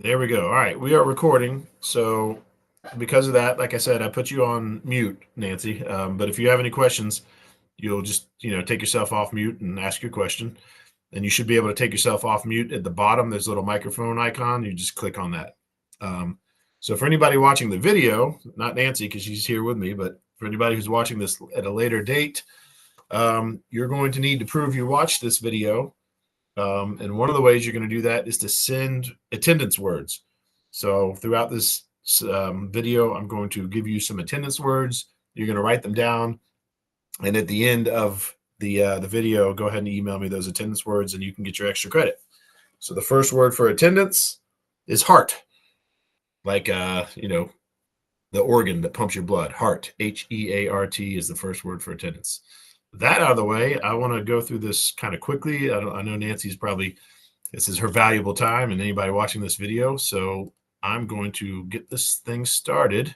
There we go. All right, we are recording. So because of that, like I said, I put you on mute, Nancy. But if you have any questions, you'll just take yourself off mute and ask your question. And you should be able to take yourself off mute at the bottom. There's a little microphone icon. You just click on that. So for anybody watching the video, not Nancy because she's here with me, but for anybody who's watching this at a later date, you're going to need to prove you watched this video. And one of the ways you're going to do that is to send attendance words. So throughout this video, I'm going to give you some attendance words. You're going to write them down. And at the end of the video, go ahead and email me those attendance words and you can get your extra credit. So the first word for attendance is heart. Like, the organ that pumps your blood. Heart, H-E-A-R-T is the first word for attendance. That out of the way, I want to go through this kind of quickly. I know Nancy's this is her valuable time and anybody watching this video. So I'm going to get this thing started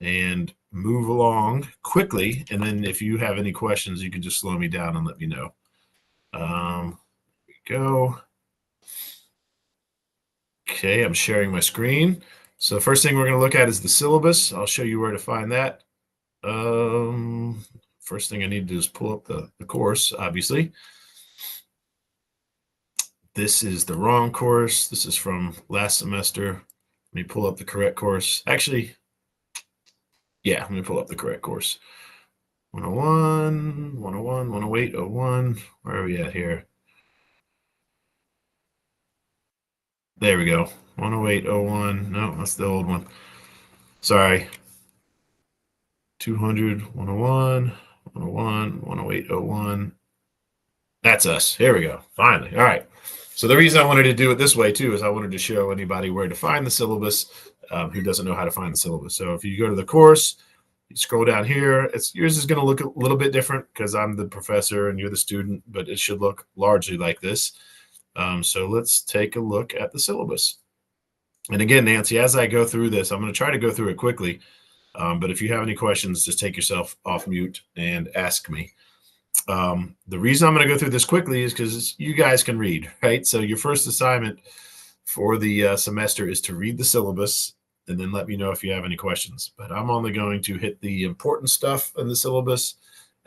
and move along quickly. And then if you have any questions, you can just slow me down and let me know. Here we go. Okay, I'm sharing my screen. So the first thing we're going to look at is the syllabus. I'll show you where to find that. First thing I need to do is pull up the course, obviously. This is the wrong course. This is from last semester. Let me pull up the correct course. Actually, yeah, let me pull up the correct course. 101, 101, 108, 01. Where are we at here? There we go. 108, 01. No, that's the old one. Sorry. 200, 101. 101, 108, 01. That's us. Here we go. Finally. All right. So the reason I wanted to do it this way too is I wanted to show anybody where to find the syllabus who doesn't know how to find the syllabus. So if you go to the course, you scroll down here, yours is going to look a little bit different because I'm the professor and you're the student, but it should look largely like this. So let's take a look at the syllabus. And again, Nancy, as I go through this, I'm going to try to go through it quickly. But if you have any questions, just take yourself off mute and ask me. The reason I'm going to go through this quickly is because you guys can read, right? So your first assignment for the semester is to read the syllabus and then let me know if you have any questions. But I'm only going to hit the important stuff in the syllabus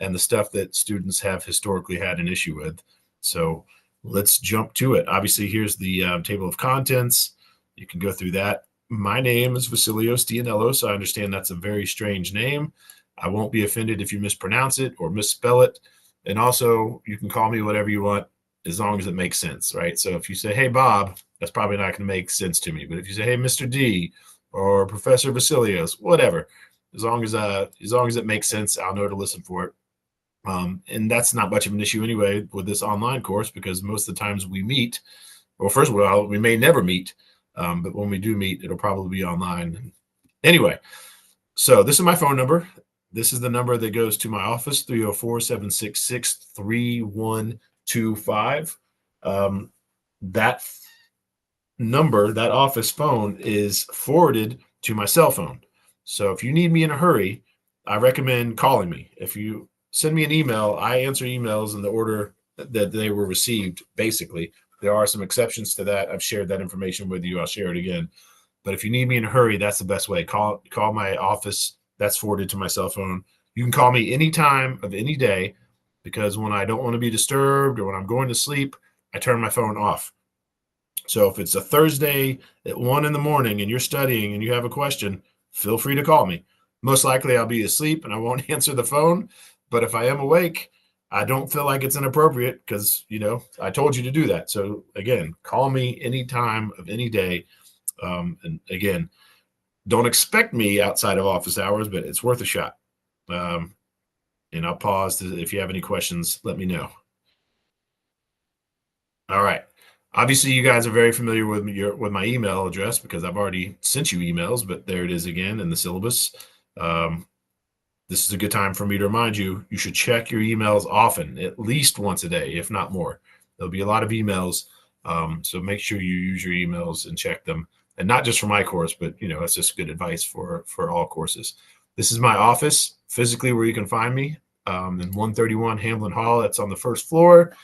and the stuff that students have historically had an issue with. So let's jump to it. Obviously, here's the table of contents. You can go through that. My name is Vasilios Dianello, so I understand that's a very strange name. I won't be offended if you mispronounce it or misspell it. And also, you can call me whatever you want as long as it makes sense, right? So if you say, hey, Bob, that's probably not going to make sense to me. But if you say, hey, Mr. D or Professor Vasilios, whatever, as long as it makes sense, I'll know to listen for it. And that's not much of an issue anyway with this online course because most of the times we meet, well, first of all, we may never meet. But when we do meet, it'll probably be online. Anyway, so this is my phone number. This is the number that goes to my office, 304-766-3125. That number, that office phone, is forwarded to my cell phone. So if you need me in a hurry, I recommend calling me. If you send me an email, I answer emails in the order that they were received, basically. There are some exceptions to that. I've shared that information with you. I'll share it again. But if you need me in a hurry, that's the best way. Call my office. That's forwarded to my cell phone. You can call me any time of any day because when I don't want to be disturbed or when I'm going to sleep, I turn my phone off. So if it's a Thursday at 1 in the morning and you're studying and you have a question, feel free to call me. Most likely I'll be asleep and I won't answer the phone. But if I am awake, I don't feel like it's inappropriate because, I told you to do that. So again, call me any time of any day. And again, don't expect me outside of office hours, but it's worth a shot. And I'll pause. If you have any questions, let me know. All right. Obviously, you guys are very familiar with my email address because I've already sent you emails, but there it is again in the syllabus. This is a good time for me to remind you, you should check your emails often, at least once a day, if not more. There'll be a lot of emails, so make sure you use your emails and check them. And not just for my course, but, that's just good advice for all courses. This is my office, physically where you can find me, in 131 Hamlin Hall. That's on the first floor.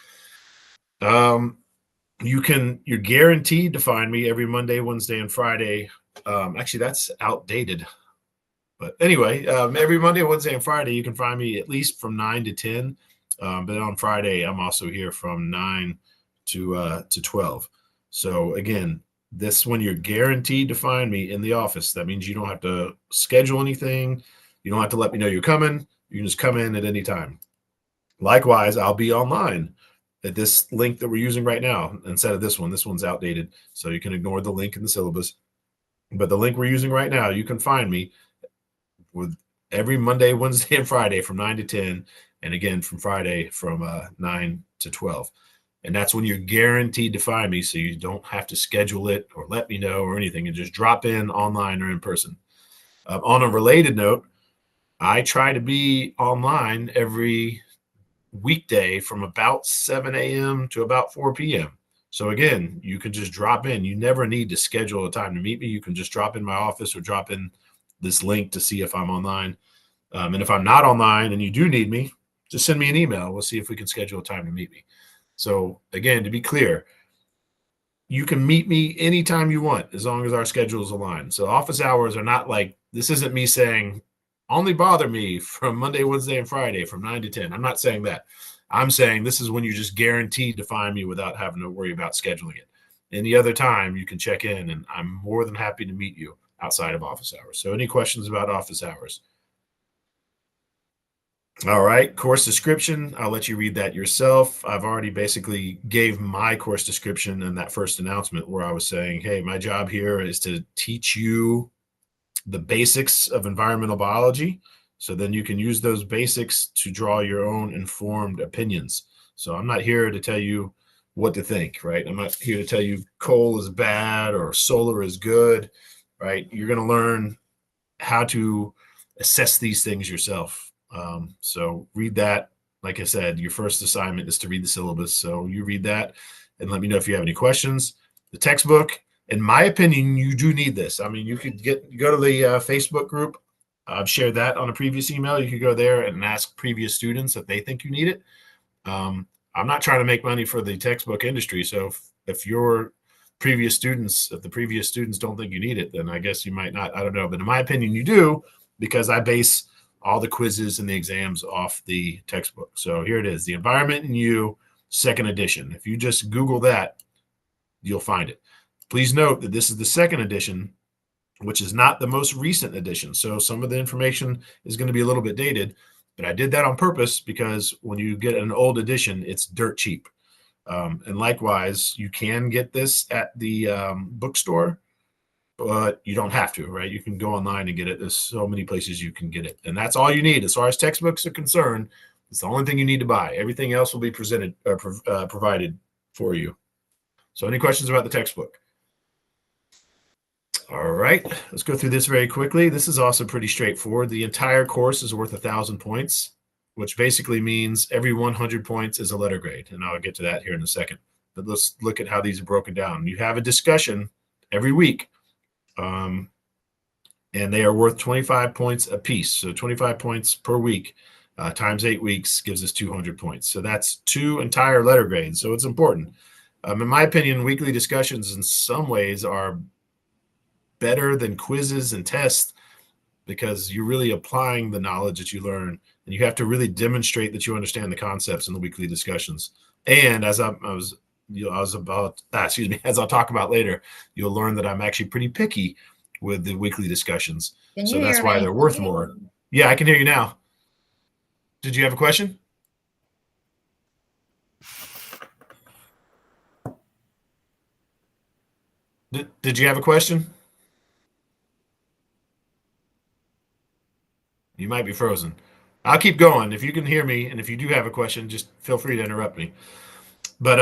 You're guaranteed to find me every Monday, Wednesday, and Friday. Actually, that's outdated. But anyway, every Monday, Wednesday, and Friday, you can find me at least from 9 to 10. But on Friday, I'm also here from 9 to 12. So again, this when you're guaranteed to find me in the office. That means you don't have to schedule anything. You don't have to let me know you're coming. You can just come in at any time. Likewise, I'll be online at this link that we're using right now instead of this one. This one's outdated, so you can ignore the link in the syllabus. But the link we're using right now, you can find me with every Monday, Wednesday, and Friday from 9 to 10, and again from Friday from 9 to 12. And that's when you're guaranteed to find me, so you don't have to schedule it or let me know or anything, and just drop in online or in person. On a related note, I try to be online every weekday from about 7 a.m. to about 4 p.m. So again, you can just drop in. You never need to schedule a time to meet me. You can just drop in my office or drop in this link to see if I'm online. And if I'm not online and you do need me, just send me an email. We'll see if we can schedule a time to meet me. So again, to be clear, you can meet me anytime you want as long as our schedules align. So office hours are not like, this isn't me saying only bother me from Monday, Wednesday, and Friday from 9 to 10. I'm not saying that. I'm saying this is when you're just guaranteed to find me without having to worry about scheduling it. Any other time you can check in, and I'm more than happy to meet you outside of office hours. So any questions about office hours? All right, course description. I'll let you read that yourself. I've already basically gave my course description in that first announcement where I was saying, hey, my job here is to teach you the basics of environmental biology. So then you can use those basics to draw your own informed opinions. So I'm not here to tell you what to think, right? I'm not here to tell you coal is bad or solar is good, right? You're going to learn how to assess these things yourself. So read that. Like I said, your first assignment is to read the syllabus. So you read that and let me know if you have any questions. The textbook, in my opinion, you do need this. I mean, you could go to the Facebook group. I've shared that on a previous email. You could go there and ask previous students if they think you need it. I'm not trying to make money for the textbook industry. So if your previous students, if the previous students don't think you need it, then I guess you might not. I don't know. But in my opinion, you do, because I base all the quizzes and the exams off the textbook. So here it is, The Environment and You, second edition. If you just Google that, you'll find it. Please note that this is the second edition, which is not the most recent edition. So some of the information is going to be a little bit dated, but I did that on purpose because when you get an old edition, it's dirt cheap. And likewise, you can get this at the bookstore, but you don't have to, right? You can go online and get it. There's so many places you can get it. And that's all you need. As far as textbooks are concerned, it's the only thing you need to buy. Everything else will be presented or provided for you. So any questions about the textbook? All right, let's go through this very quickly. This is also pretty straightforward. The entire course is worth 1,000 points, which basically means every 100 points is a letter grade. And I'll get to that here in a second. But let's look at how these are broken down. You have a discussion every week. And they are worth 25 points a piece. So 25 points per week times 8 weeks gives us 200 points. So that's 2 entire letter grades. So it's important. In my opinion, weekly discussions in some ways are better than quizzes and tests because you're really applying the knowledge that you learn, and you have to really demonstrate that you understand the concepts in the weekly discussions. And as as I'll talk about later, you'll learn that I'm actually pretty picky with the weekly discussions. So that's why they're worth more. Yeah, I can hear you now. Did you have a question? Did you have a question? You might be frozen. I'll keep going. If you can hear me, and if you do have a question, just feel free to interrupt me. But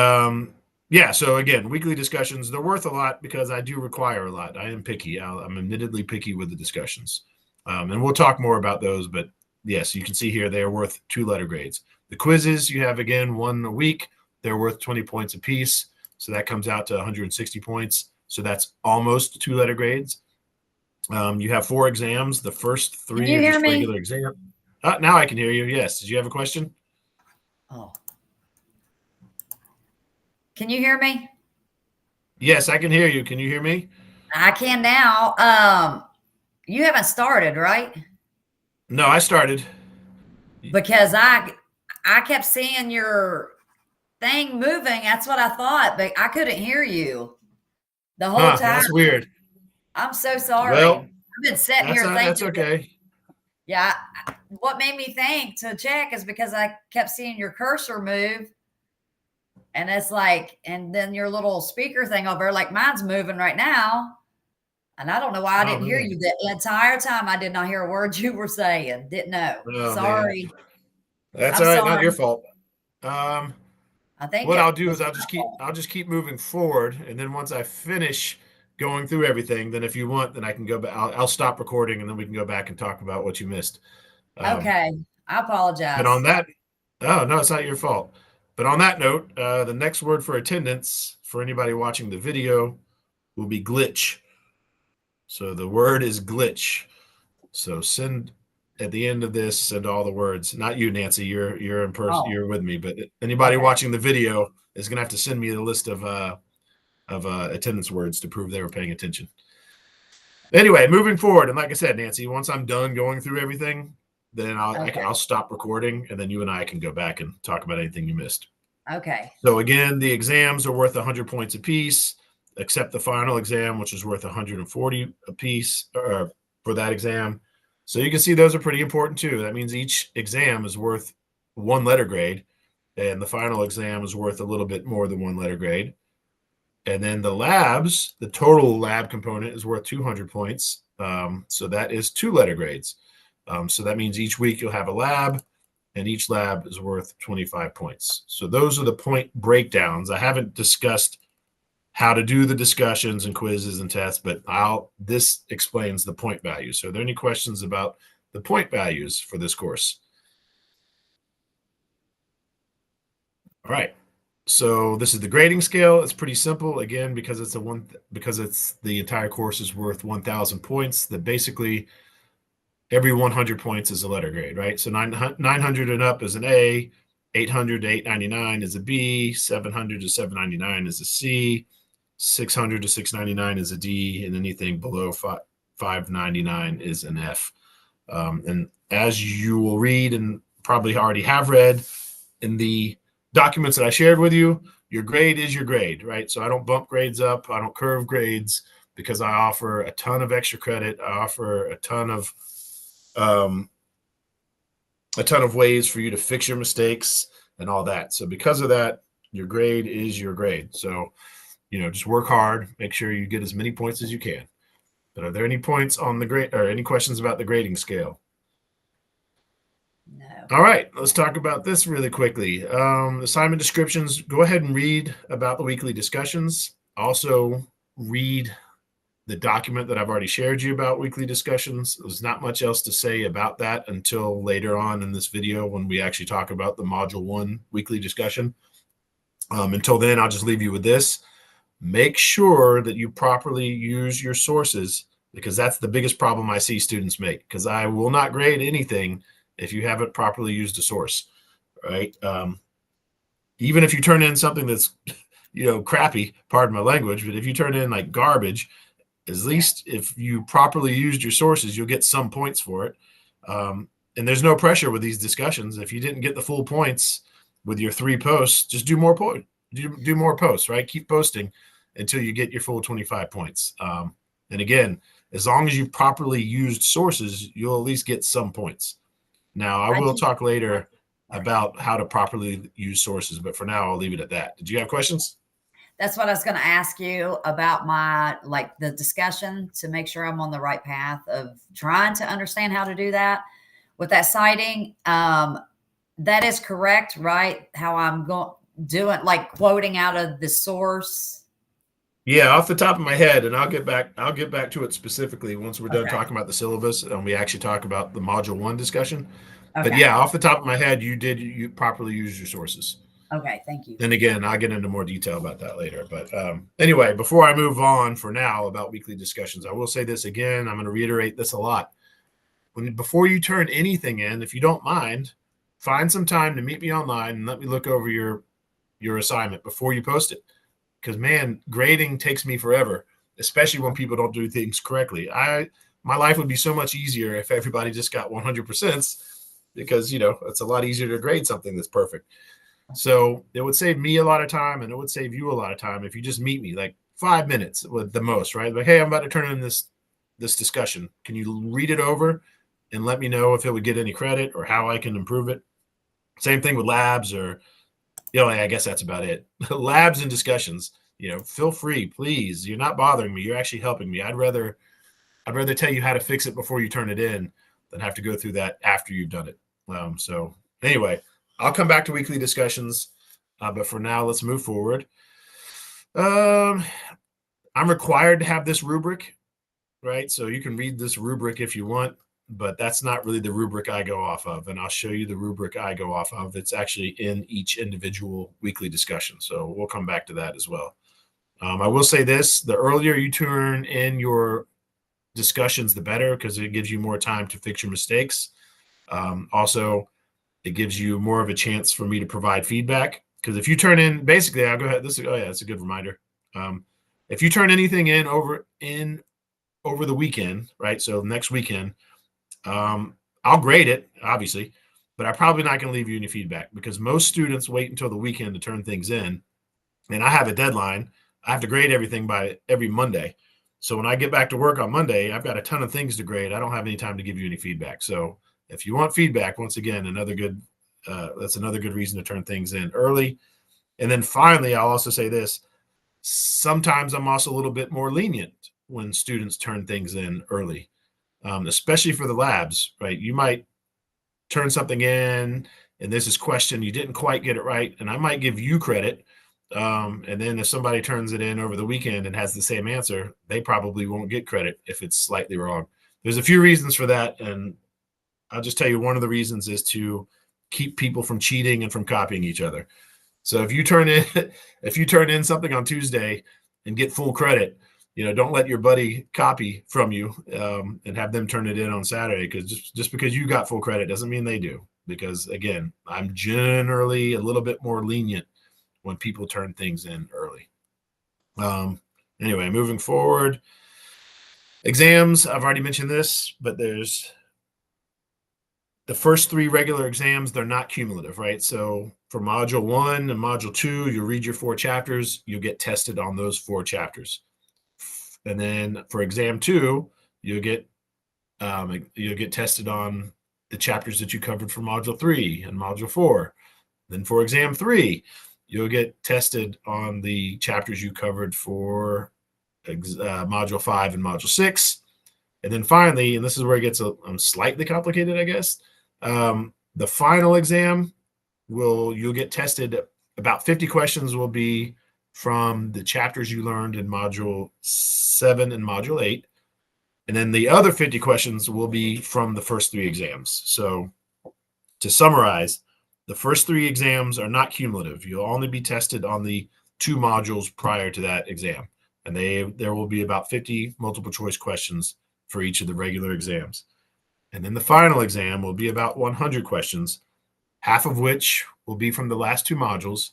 yeah, so again, weekly discussions, they're worth a lot because I do require a lot. I am picky. I'm admittedly picky with the discussions. And we'll talk more about those, but yes, you can see here they are worth 2 letter grades. The quizzes, you have, again, 1 a week. They're worth 20 points apiece. So that comes out to 160 points. So that's almost 2 letter grades. You have 4 exams. The first 3 are just regular exam. Now I can hear you. Yes. Did you have a question? Oh. Can you hear me? Yes, I can hear you. Can you hear me? I can now. You haven't started, right? No, I started. Because I kept seeing your thing moving. That's what I thought, but I couldn't hear you the whole Huh, time. that's weird. I'm so sorry. Well, I've been sitting here that's thinking that, okay. yeah, what made me think to check is because I kept seeing your cursor move. And it's like, and then your little speaker thing over there, like mine's moving right now. And I don't know why I Oh didn't hear man. you the entire time. I did not hear a word you were saying. Didn't know. Oh man. Sorry. That's I'm all right, not sorry. your fault. Um, I think what it I'll do is was my fault. I'll just keep moving forward, and then once I finish going through everything, then if you want, then I can go back. I'll stop recording, and then we can go back and talk about what you missed. Um, Okay. I but on apologize. that, oh no, it's not your fault. But on that note, the next word for attendance for anybody watching the video will be glitch. So the word is glitch. So send at the end of this, send all the words. Not you, Nancy. You're in person. Oh, You're with me. But anybody okay. watching the video is gonna have to send me a list of attendance words to prove they were paying attention. Anyway, moving forward, and like I said, Nancy, once I'm done going through everything, then Okay. I'll stop recording, and then you and I can go back and talk about anything you missed. Okay. So again, the exams are worth 100 points apiece, except the final exam, which is worth 140 apiece for that exam. So you can see those are pretty important too. That means each exam is worth one letter grade, and the final exam is worth a little bit more than one letter grade. And then the labs, the total lab component is worth 200 points. So that is two letter grades. So that means each week you'll have a lab, and each lab is worth 25 points. So those are the point breakdowns. I haven't discussed how to do the discussions and quizzes and tests, but this explains the point values. So are there any questions about the point values for this course? All right. So this is the grading scale. It's pretty simple again because it's the entire course is worth 1,000 points. That basically every 100 points is a letter grade, right? So 900 and up is an A, 800 to 899 is a B, 700 to 799 is a C, 600 to 699 is a D, and anything below 599 is an F. And as you will read and probably already have read in the documents that I shared with you, your grade is your grade, right? So I don't bump grades up, I don't curve grades because I offer a ton of extra credit. I offer a ton of ways for you to fix your mistakes and all that. So because of that, your grade is your grade. So, just work hard, make sure you get as many points as you can. But are there any points on the grade or any questions about the grading scale? No. All right, let's talk about this really quickly. Assignment descriptions, go ahead and read about the weekly discussions. Also, read the document that I've already shared you about weekly discussions. There's not much else to say about that until later on in this video when we actually talk about the Module 1 weekly discussion. Until then, I'll just leave you with this. Make sure that you properly use your sources because that's the biggest problem I see students make because I will not grade anything if you haven't properly used a source, right? Even if you turn in something that's, crappy, pardon my language, but if you turn in like garbage, at Yeah. least if you properly used your sources, you'll get some points for it. And there's no pressure with these discussions. If you didn't get the full points with your 3 posts, just do more do more posts, right? Keep posting until you get your full 25 points. And again, as long as you properly used sources, you'll at least get some points. Now, I I will do. talk later Sorry. about how to properly use sources, but for now, I'll leave it at that. Did you have questions? That's what I was going to ask you about the discussion to make sure I'm on the right path of trying to understand how to do that with that citing. That is correct, right? How I'm going doing, like quoting out of the source. Yeah, off the top of my head, and I'll get back to it specifically once we're done Okay. talking about the syllabus and we actually talk about the module 1 discussion. But Okay. yeah, off the top of my head, you properly use your sources. Okay. Thank you. And again, I'll get into more detail about that later. But anyway, before I move on for now about weekly discussions, I will say this again. I'm going to reiterate this a lot. Before you turn anything in, if you don't mind, find some time to meet me online and let me look over your assignment before you post it. because man, grading takes me forever, especially when people don't do things correctly. My life would be so much easier if everybody just got 100%, because it's a lot easier to grade something that's perfect. So it would save me a lot of time, and it would save you a lot of time if you just meet me like 5 minutes with the most, right? Like, hey, I'm about to turn in this discussion. Can you read it over and let me know if it would get any credit or how I can improve it? Same thing with labs, or I guess that's about it. Labs and discussions. Feel free, please. You're not bothering me. You're actually helping me. I'd rather tell you how to fix it before you turn it in than have to go through that after you've done it. So anyway, I'll come back to weekly discussions, but for now, let's move forward. I'm required to have this rubric, right? So you can read this rubric if you want, but that's not really the rubric I go off of. And I'll show you the rubric I go off of. It's actually in each individual weekly discussion. So we'll come back to that as well. I will say this: the earlier you turn in your discussions, the better, because it gives you more time to fix your mistakes. Also, it gives you more of a chance for me to provide feedback. Because if you turn in, basically, I'll go ahead. That's a good reminder. If you turn anything in over the weekend, right? So next weekend, I'll grade it, obviously, but I'm probably not going to leave you any feedback, because most students wait until the weekend to turn things in, and I have a deadline. I have to grade everything by every Monday. So when I get back to work on Monday, I've got a ton of things to grade. I don't have any time to give you any feedback. So if you want feedback, once again, that's another good reason to turn things in early. And then finally, I'll also say this: sometimes I'm also a little bit more lenient when students turn things in early, especially for the labs, right? You might turn something in and there's this question, you didn't quite get it right, and I might give you credit. And then if somebody turns it in over the weekend and has the same answer, they probably won't get credit if it's slightly wrong. There's a few reasons for that, and I'll just tell you one of the reasons is to keep people from cheating and from copying each other. So if you turn in something on Tuesday and get full credit, don't let your buddy copy from you and have them turn it in on Saturday, because just because you got full credit doesn't mean they do. Because again, I'm generally a little bit more lenient when people turn things in early. Anyway, moving forward, exams. I've already mentioned this, but there's the first 3 regular exams. They're not cumulative, right? So for module 1 and module 2, you'll read your 4 chapters. You'll get tested on those 4 chapters. And then for exam 2, you'll get tested on the chapters that you covered for module 3 and module 4. Then for exam 3, you'll get tested on the chapters you covered for module 5 and module 6. And then finally, and this is where it gets slightly complicated, I guess, the final exam you'll get tested. About 50 questions will be from the chapters you learned in module 7 and module 8. And then the other 50 questions will be from the first 3 exams. So to summarize, the first 3 exams are not cumulative. You'll only be tested on the 2 modules prior to that exam. And there will be about 50 multiple choice questions for each of the regular exams. And then the final exam will be about 100 questions, half of which will be from the last 2 modules,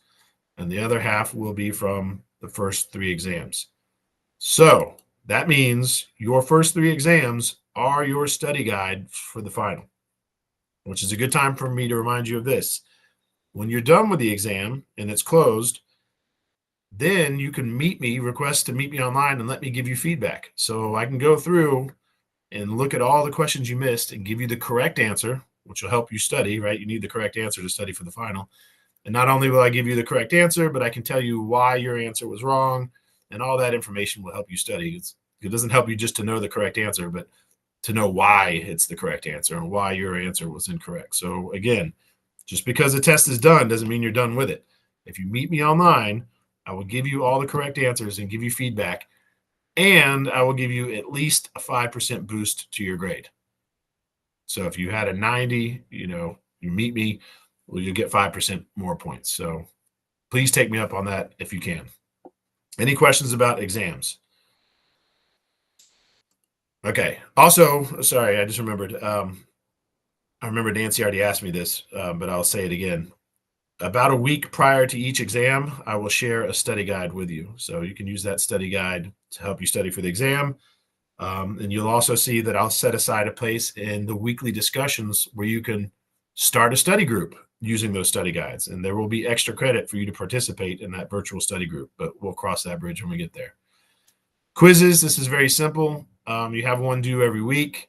and the other half will be from the first 3 exams. So that means your first 3 exams are your study guide for the final, which is a good time for me to remind you of this. When you're done with the exam and it's closed, then you can request to meet me online and let me give you feedback. So I can go through and look at all the questions you missed and give you the correct answer, which will help you study, right? You need the correct answer to study for the final. And not only will I give you the correct answer, but I can tell you why your answer was wrong, and all that information will help you study. It doesn't help you just to know the correct answer, but to know why it's the correct answer and why your answer was incorrect. So again, just because the test is done doesn't mean you're done with it. If you meet me online, I will give you all the correct answers and give you feedback, and I will give you at least a 5% boost to your grade. So if you had a 90, you meet me, well, you'll get 5% more points. So please take me up on that if you can. Any questions about exams? Okay. Also, sorry, I just remembered. I remember Nancy already asked me this, but I'll say it again. about a week prior to each exam, I will share a study guide with you. So you can use that study guide to help you study for the exam. And you'll also see that I'll set aside a place in the weekly discussions where you can start a study group using those study guides. And there will be extra credit for you to participate in that virtual study group, but we'll cross that bridge when we get there. Quizzes, this is very simple. You have one due every week.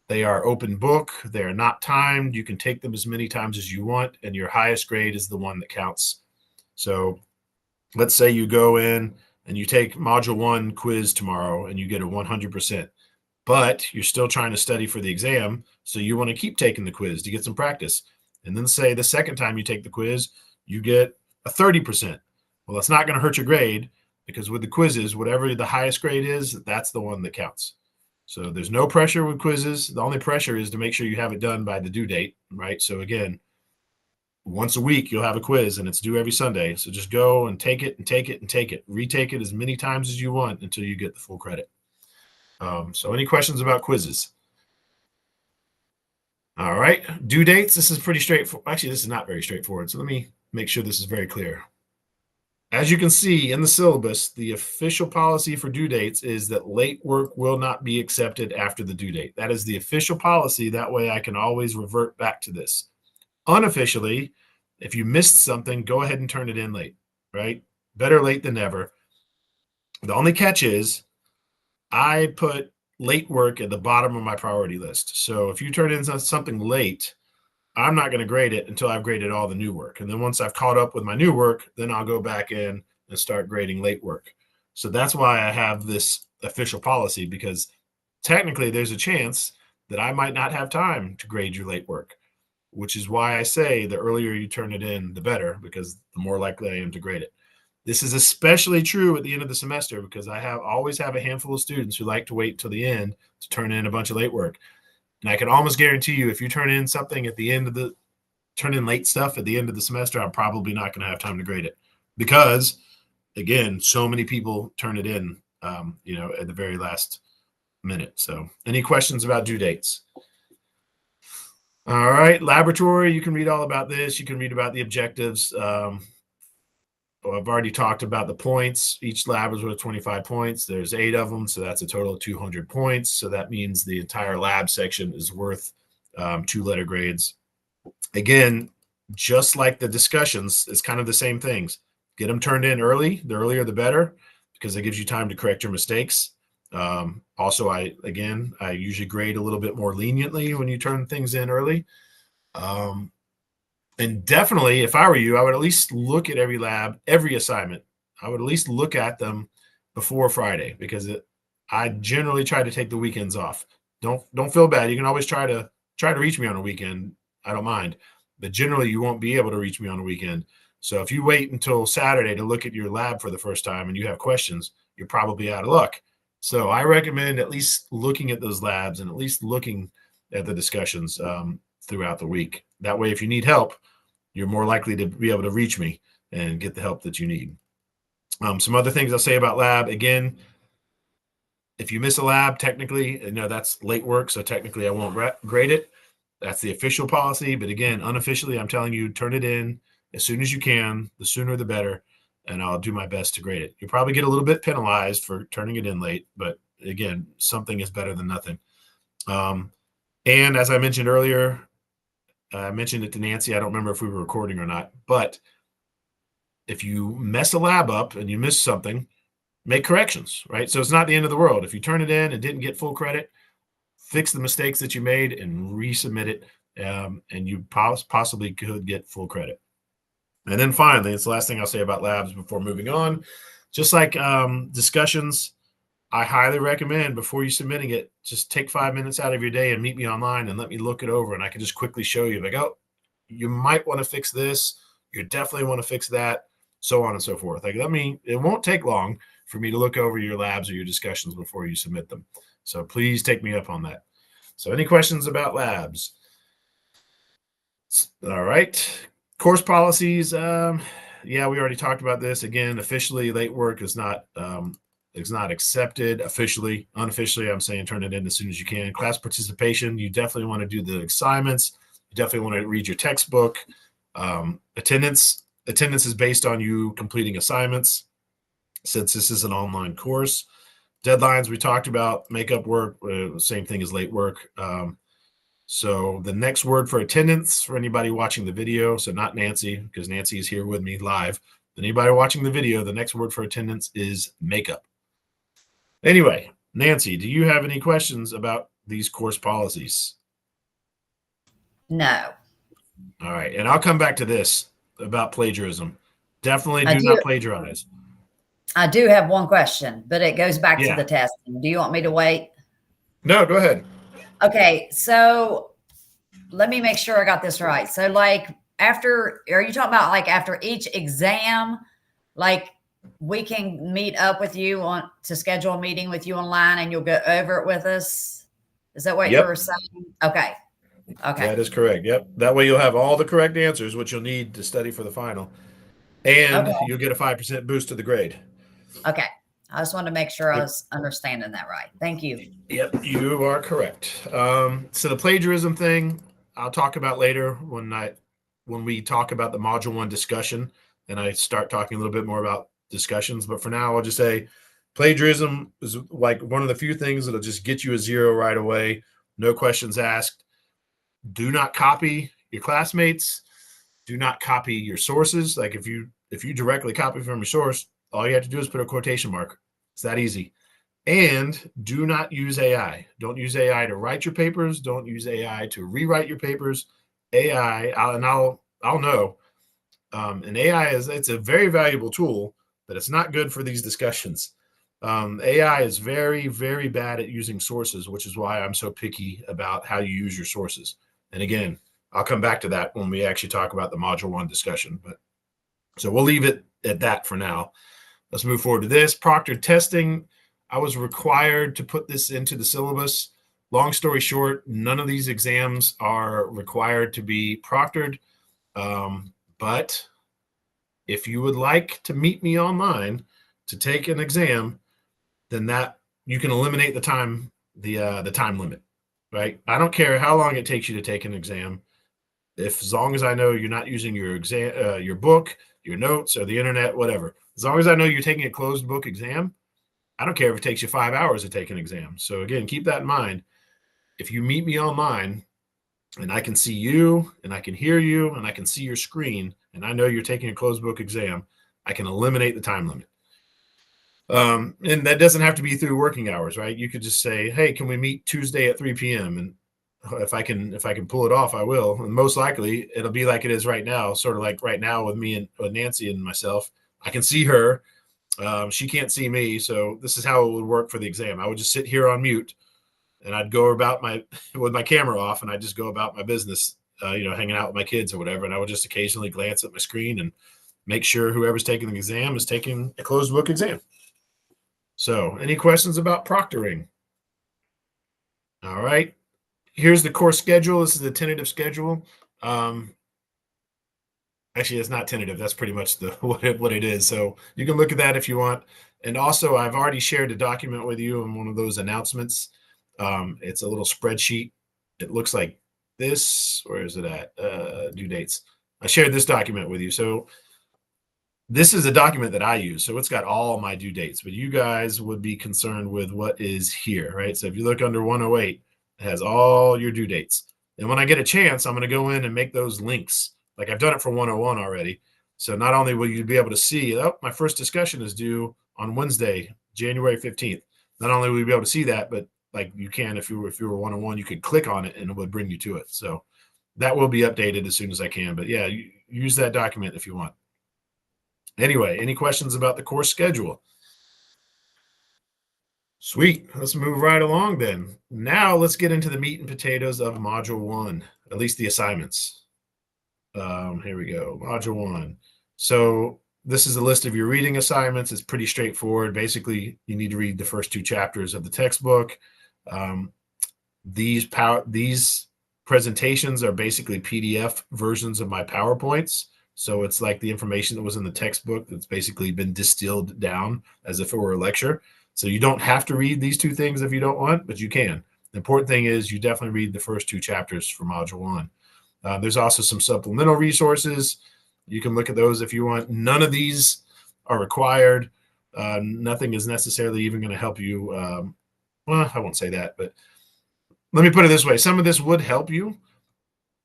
They are open book. They are not timed. You can take them as many times as you want, and your highest grade is the one that counts. So let's say you go in and you take module 1 quiz tomorrow and you get a 100%, but you're still trying to study for the exam. So you want to keep taking the quiz to get some practice. And then say the second time you take the quiz, you get a 30%. Well, that's not going to hurt your grade, because with the quizzes, whatever the highest grade is, that's the one that counts. So there's no pressure with quizzes. The only pressure is to make sure you have it done by the due date, right? So again, once a week, you'll have a quiz and it's due every Sunday. So just go and take it and take it and take it. Retake it as many times as you want until you get the full credit. So any questions about quizzes? All right. Due dates. This is pretty straightforward. Actually, this is not very straightforward. So let me make sure this is very clear. As you can see in the syllabus, the official policy for due dates is that late work will not be accepted after the due date. That is the official policy. That way I can always revert back to this. Unofficially, if you missed something, go ahead and turn it in late, right? Better late than never. The only catch is I put late work at the bottom of my priority list. So if you turn in something late, I'm not going to grade it until I've graded all the new work. And then once I've caught up with my new work, then I'll go back in and start grading late work. So that's why I have this official policy, because technically there's a chance that I might not have time to grade your late work, which is why I say the earlier you turn it in, the better, because the more likely I am to grade it. This is especially true at the end of the semester, because I always have a handful of students who like to wait till the end to turn in a bunch of late work. And I can almost guarantee you, if you turn in something at the end of turn in late stuff at the end of the semester, I'm probably not going to have time to grade it, because again, so many people turn it in, at the very last minute. So any questions about due dates? All right. Laboratory, you can read all about this. You can read about the objectives. I've already talked about the points. Each lab is worth 25 points. There's 8 of them, so that's a total of 200 points. So that means the entire lab section is worth 2 letter grades. Again, just like the discussions, it's kind of the same things. Get them turned in early. The earlier, the better, because it gives you time to correct your mistakes. Also, I usually grade a little bit more leniently when you turn things in early. And definitely, if I were you, I would at least look at every lab, every assignment. I would at least look at them before Friday, because I generally try to take the weekends off. Don't feel bad. You can always try to reach me on a weekend. I don't mind, but generally you won't be able to reach me on a weekend. So if you wait until Saturday to look at your lab for the first time and you have questions, you're probably out of luck. So I recommend at least looking at those labs and at least looking at the discussions throughout the week. That way, if you need help, you're more likely to be able to reach me and get the help that you need. Some other things I'll say about lab. Again, if you miss a lab, technically, that's late work, so technically I won't grade it. That's the official policy. But again, unofficially, I'm telling you, turn it in as soon as you can. The sooner the better, and I'll do my best to grade it. You'll probably get a little bit penalized for turning it in late, but again, something is better than nothing. And as I mentioned earlier, I mentioned it to Nancy. I don't remember if we were recording or not, but if you mess a lab up and you miss something, make corrections, right? So it's not the end of the world. If you turn it in and didn't get full credit, fix the mistakes that you made and resubmit it, and you possibly could get full credit. And then finally, it's the last thing I'll say about labs before moving on. Just like discussions, I highly recommend before you submitting it, just take 5 minutes out of your day and meet me online and let me look it over. And I can just quickly show you, like, oh, you might want to fix this. You definitely want to fix that, so on and so forth. Like, it won't take long for me to look over your labs or your discussions before you submit them. So please take me up on that. So any questions about labs? All right. Course policies. Yeah, we already talked about this. Again, officially, late work is not accepted. Officially, unofficially, I'm saying turn it in as soon as you can. Class participation, you definitely want to do the assignments. You definitely want to read your textbook. Attendance is based on you completing assignments, since this is an online course. Deadlines we talked about, makeup work, same thing as late work. So the next word for attendance for anybody watching the video, so not Nancy, because Nancy is here with me live. Anybody watching the video, the next word for attendance is makeup. Anyway, Nancy, do you have any questions about these course policies? No. All right. And I'll come back to this about plagiarism. Definitely I do do. not plagiarize. I do have one question, but it goes back to Yeah. the testing. Do you want me to wait? No, go ahead. Okay. So let me make sure I got this right. So like after, are you talking about like after each exam, like we can meet up with you on to schedule a meeting with you online and you'll go over it with us? Is that what you Yep. were saying? Okay. Okay. That is correct. Yep. That way you'll have all the correct answers, which you'll need to study for the final. And Okay. you'll get a 5% boost to the grade. Okay. I just wanted to make sure I was understanding that right. Thank you. Yep, you are correct. So the plagiarism thing, I'll talk about later when we talk about the module 1 discussion and I start talking a little bit more about discussions. But for now, I'll just say plagiarism is like one of the few things that'll just get you a 0 right away. No questions asked. Do not copy your classmates. Do not copy your sources. Like if you directly copy from your source, all you have to do is put a quotation mark. It's that easy. And do not use AI. Don't use AI to write your papers. Don't use AI to rewrite your papers. AI, I'll know. And AI it's a very valuable tool, but it's not good for these discussions. AI is very, very bad at using sources, which is why I'm so picky about how you use your sources. And again, I'll come back to that when we actually talk about the module 1 discussion. But so we'll leave it at that for now. Let's move forward to this. Proctored testing. I was required to put this into the syllabus. Long story short, none of these exams are required to be proctored. But if you would like to meet me online to take an exam, then that you can eliminate the time limit, right? I don't care how long it takes you to take an exam. As long as I know you're not using your exam, your book, your notes, or the internet, whatever. As long as I know you're taking a closed book exam, I don't care if it takes you 5 hours to take an exam. So again, keep that in mind. If you meet me online and I can see you and I can hear you and I can see your screen and I know you're taking a closed book exam, I can eliminate the time limit. And that doesn't have to be through working hours, right? You could just say, hey, can we meet Tuesday at 3 p.m.? And if I can pull it off, I will. And most likely it'll be like it is right now, sort of like right now with me and with Nancy and myself. I can see her. She can't see me. So this is how it would work for the exam. I would just sit here on mute and I'd go about with my camera off and I'd just go about my business, hanging out with my kids or whatever. And I would just occasionally glance at my screen and make sure whoever's taking the exam is taking a closed book exam. So any questions about proctoring? All right. Here's the course schedule. This is the tentative schedule. Actually, it's not tentative. That's pretty much what it is. So you can look at that if you want. And also, I've already shared a document with you in one of those announcements. It's a little spreadsheet. It looks like this. Where is it at? Due dates. I shared this document with you. So this is a document that I use. So it's got all my due dates. But you guys would be concerned with what is here, right? So if you look under 108, it has all your due dates. And when I get a chance, I'm going to go in and make those links. Like I've done it for 101 already. So not only will you be able to see, oh, my first discussion is due on Wednesday, January 15th. Not only will you be able to see that, but like you can, if you were 101, you could click on it and it would bring you to it. So that will be updated as soon as I can. But yeah, use that document if you want. Anyway, any questions about the course schedule? Sweet. Let's move right along then. Now let's get into the meat and potatoes of module 1, at least the assignments. Here we go. Module 1. So this is a list of your reading assignments. It's pretty straightforward. Basically, you need to read the first 2 chapters of the textbook. These presentations are basically PDF versions of my PowerPoints. So it's like the information that was in the textbook that's basically been distilled down as if it were a lecture. So you don't have to read these 2 things if you don't want, but you can. The important thing is you definitely read the first 2 chapters for module 1. There's also some supplemental resources. You can look at those if you want. None of these are required. Nothing is necessarily even going to help you. Well, I won't say that, but let me put it this way. Some of this would help you,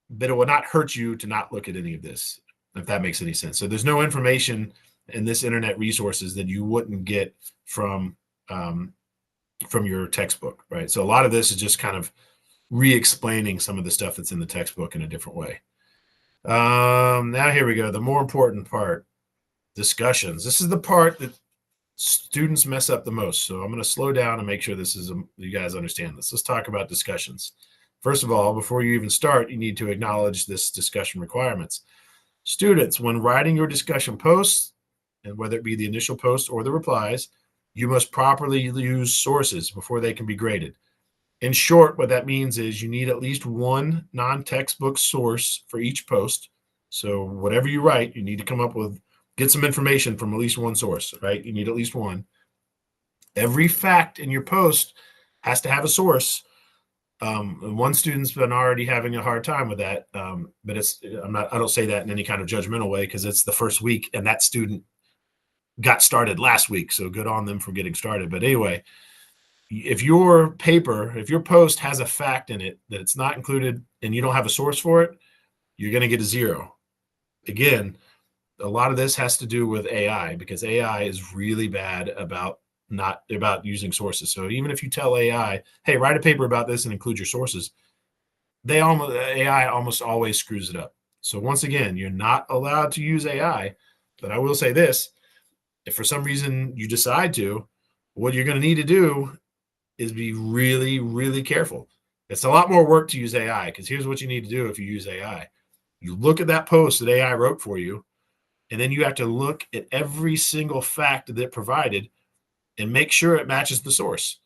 but it will not hurt you to not look at any of this, if that makes any sense. So there's no information in this internet resources that you wouldn't get from your textbook, right? So a lot of this is just kind of re-explaining some of the stuff that's in the textbook in a different way. Now here we go. The more important part, discussions. This is the part that students mess up the most. So I'm going to slow down and make sure you guys understand this. Let's talk about discussions. First of all, before you even start, you need to acknowledge this discussion requirements. Students, when writing your discussion posts, and whether it be the initial post or the replies, you must properly use sources before they can be graded. In short, what that means is you need at least one non-textbook source for each post. So whatever you write, you need to get some information from at least one source, right? You need at least one. Every fact in your post has to have a source. One student's been already having a hard time with that, but I don't say that in any kind of judgmental way, because it's the first week and that student got started last week. So good on them for getting started. But anyway, if your post has a fact in it that it's not included and you don't have a source for it, you're going to get a 0. Again, a lot of this has to do with AI, because AI is really bad about using sources. So even if you tell AI, hey, write a paper about this and include your sources, AI almost always screws it up. So once again, you're not allowed to use AI, but I will say this: if for some reason you decide to, what you're going to need to do is be really, really careful. It's a lot more work to use AI, because here's what you need to do if you use AI. You look at that post that AI wrote for you, and then you have to look at every single fact that it provided and make sure it matches the source,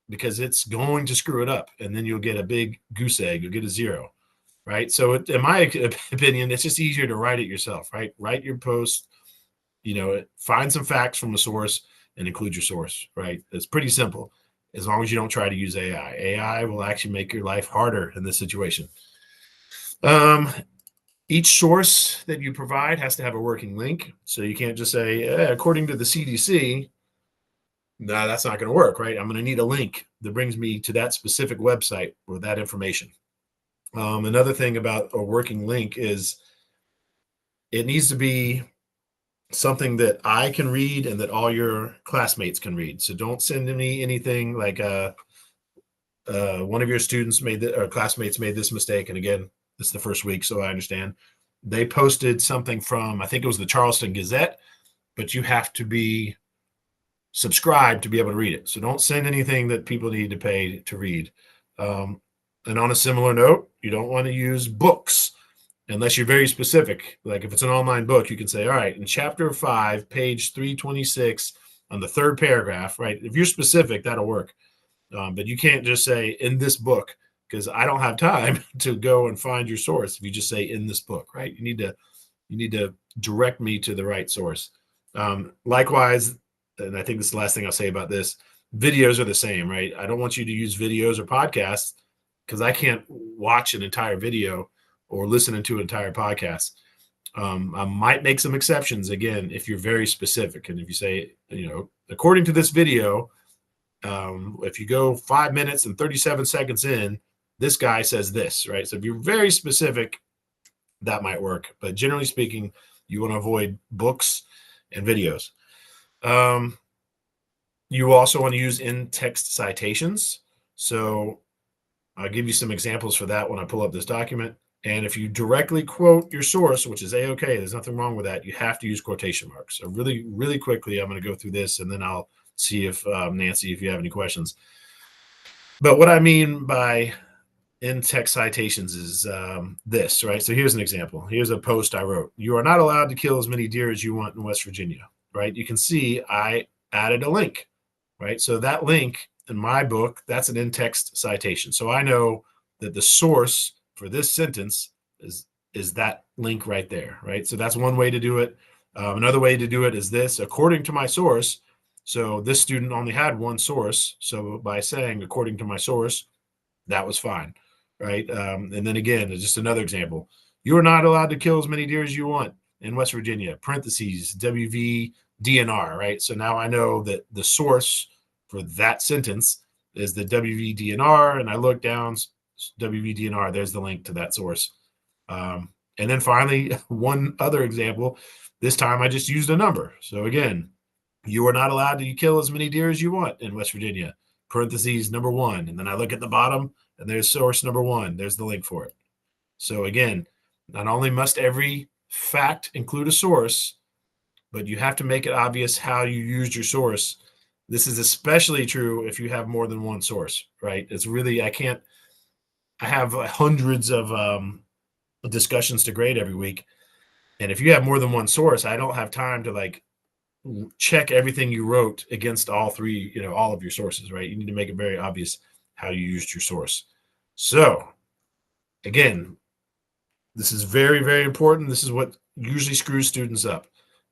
because it's going to screw it up. And then you'll get a big goose egg. You'll get a 0, right? So in my opinion, it's just easier to write it yourself, right? Write your post, find some facts from the source and include your source, right? It's pretty simple, as long as you don't try to use AI. AI will actually make your life harder in this situation. Each source that you provide has to have a working link. So you can't just say, according to the CDC, no, that's not going to work, right? I'm going to need a link that brings me to that specific website with that information. Another thing about a working link is it needs to be something that I can read and that all your classmates can read. So don't send me anything like one of your students classmates made this mistake. And again, this is the first week, so I understand. They posted something from, I think it was the Charleston Gazette, but you have to be subscribed to be able to read it. So don't send anything that people need to pay to read. And on a similar note, you don't want to use books unless you're very specific. Like if it's an online book, you can say, all right, in chapter 5, page 326, on the 3rd paragraph, right? If you're specific, that'll work. But you can't just say in this book, because I don't have time to go and find your source. If you just say in this book, right? You need to direct me to the right source. Likewise, and I think this is the last thing I'll say about this, videos are the same, right? I don't want you to use videos or podcasts, because I can't watch an entire video or listen to an entire podcast. I might make some exceptions, again, if you're very specific. And if you say, according to this video, if you go 5 minutes and 37 seconds in, this guy says this, right? So if you're very specific, that might work. But generally speaking, you want to avoid books and videos. You also want to use in-text citations. So I'll give you some examples for that when I pull up this document. And if you directly quote your source, which is A-okay, there's nothing wrong with that, you have to use quotation marks. So really, really quickly, I'm going to go through this, and then I'll see if, Nancy, if you have any questions. But what I mean by in-text citations is this, right? So here's an example. Here's a post I wrote. You are not allowed to kill as many deer as you want in West Virginia, right? You can see I added a link, right? So that link in my book, that's an in-text citation. So I know that the source for this sentence is that link right there, right? So that's one way to do it. Another way to do it is this: according to my source. So this student only had one source. So by saying according to my source, that was fine. right? And then again, just another example. You are not allowed to kill as many deer as you want in West Virginia, parentheses, WV DNR, right? So now I know that the source for that sentence is the WV DNR, and I look down, WV DNR, there's the link to that source. And then finally, one other example, this time I just used a number. So again, you are not allowed to kill as many deer as you want in West Virginia, parentheses number 1. And then I look at the bottom and there's source number 1. There's the link for it. So again, not only must every fact include a source, but you have to make it obvious how you used your source. This is especially true if you have more than one source, right? It's really, I have hundreds of discussions to grade every week. And if you have more than one source, I don't have time to like check everything you wrote against all three, all of your sources, right? You need to make it very obvious how you used your source. So again, this is very, very important. This is what usually screws students up.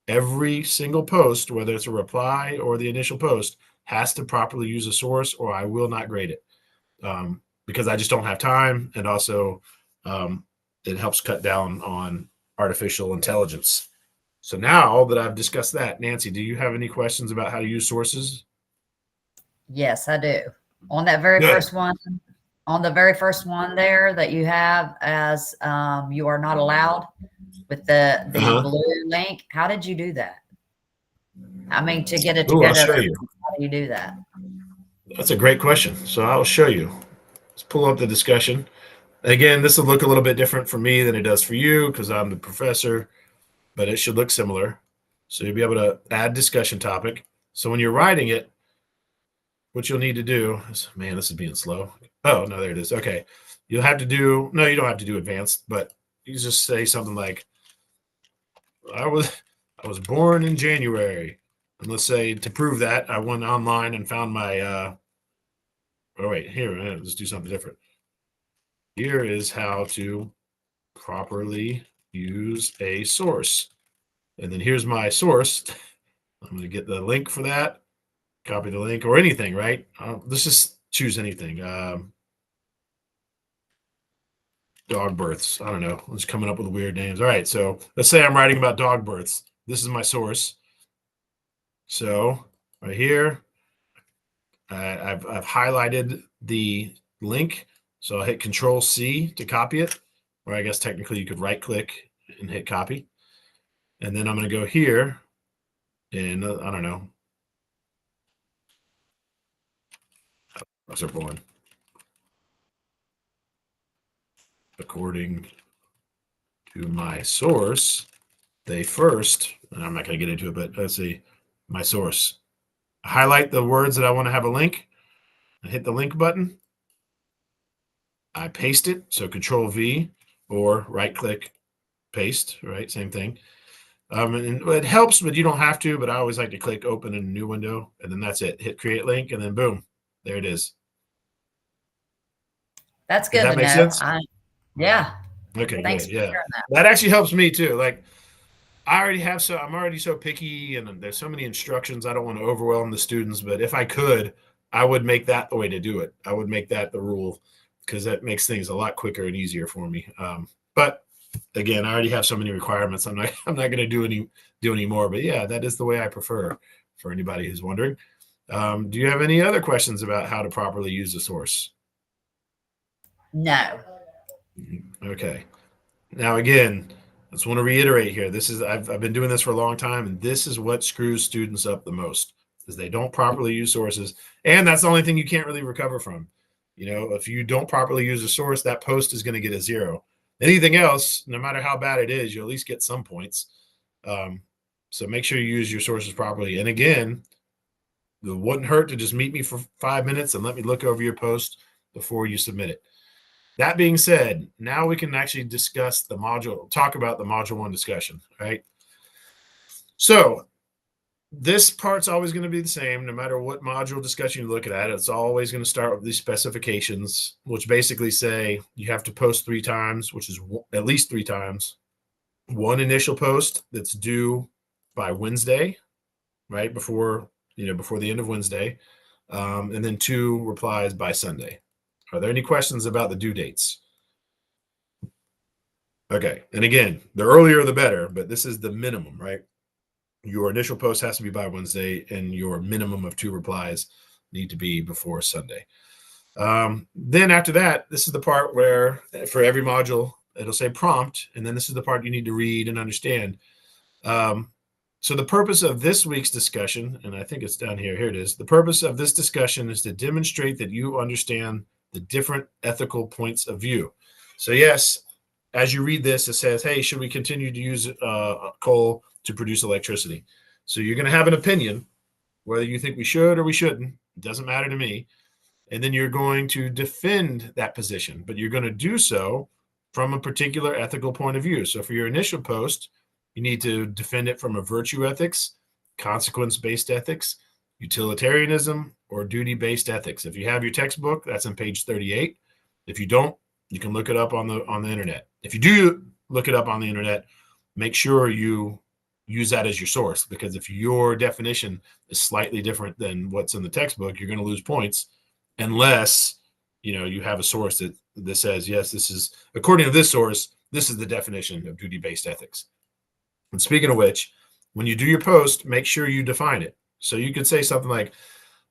Every single post, whether it's a reply or the initial post, has to properly use a source or I will not grade it, because I just don't have time. And also it helps cut down on artificial intelligence. So now that I've discussed that, Nancy, do you have any questions about how to use sources? Yes, I do. On that very Good. first one, on the very first one there that you have as you are not allowed with the blue link, how did you do that? I mean, to get it to go I'll to show you. how do you do that? That's a great question. So I'll show you. Let's pull up the discussion. Again, this will look a little bit different for me than it does for you because I'm the professor, but it should look similar. So you'll be able to add discussion topic. So when you're writing it, what you'll need to do is, man, this is being slow. Oh, no, there it is. Okay. You'll have to do, no, you don't have to do advanced, but you just say something like, I was born in January. And let's say to prove that, I went online and found my, oh, wait, here, let's do something different. Here is how to properly use a source. And then here's my source. I'm going to get the link for that, copy the link or anything, right? Let's just choose anything. Dog births. I don't know. I'm just coming up with weird names. All right. So let's say I'm writing about dog births. This is my source. So right here, I've highlighted the link. So I'll hit Control C to copy it, or I guess technically you could right click and hit copy. And then I'm going to go here and I don't know. Dogs are born according to my source. They first, and I'm not going to get into it, but let's see, my source. Highlight the words that I want to have a link. I hit the link button. I paste it. So Control V or right click, paste, right? Same thing. And it helps, but you don't have to, but I always like to click open in a new window and then that's it. Hit create link and then boom, there it is. That's good Does that to make know. sense? Yeah. Okay, Thanks good. for Yeah. sharing that. That actually helps me too. Like I'm already so picky and there's so many instructions. I don't want to overwhelm the students, but if I could, I would make that the way to do it. I would make that the rule because that makes things a lot quicker and easier for me. But again, I already have so many requirements. I'm not going to do any more, but yeah, that is the way I prefer for anybody who's wondering. Do you have any other questions about how to properly use a source? No. Okay. Now, again, I just want to reiterate here. I've been doing this for a long time, and this is what screws students up the most is they don't properly use sources. And that's the only thing you can't really recover from. If you don't properly use a source, that post is going to get a 0. Anything else, no matter how bad it is, you'll at least get some points. So make sure you use your sources properly. And again, it wouldn't hurt to just meet me for 5 minutes and let me look over your post before you submit it. That being said, now we can actually discuss talk about the module 1 discussion, right? So this part's always going to be the same, no matter what module discussion you look at. It's always going to start with these specifications, which basically say you have to post 3 times, which is at least 3 times. 1 initial post that's due by Wednesday, right? Before the end of Wednesday. And then 2 replies by Sunday. Are there any questions about the due dates? Okay. And again, the earlier the better, but this is the minimum, right? Your initial post has to be by Wednesday, and your minimum of 2 replies need to be before Sunday. Then after that, this is the part where for every module, it'll say prompt. And then this is the part you need to read and understand. So the purpose of this week's discussion, and I think it's down here, here it is. The purpose of this discussion is to demonstrate that you understand the different ethical points of view. So yes, as you read this, it says, hey, should we continue to use coal to produce electricity? So you're going to have an opinion, whether you think we should or we shouldn't. It doesn't matter to me. And then you're going to defend that position, but you're going to do so from a particular ethical point of view. So for your initial post, you need to defend it from a virtue ethics, consequence-based ethics, utilitarianism, or duty-based ethics. If you have your textbook, that's on page 38. If you don't, you can look it up on the internet. If you do look it up on the internet, make sure you use that as your source, because if your definition is slightly different than what's in the textbook, you're going to lose points unless you have a source that says, yes, this is, according to this source, this is the definition of duty-based ethics. And speaking of which, when you do your post, make sure you define it. So you could say something like,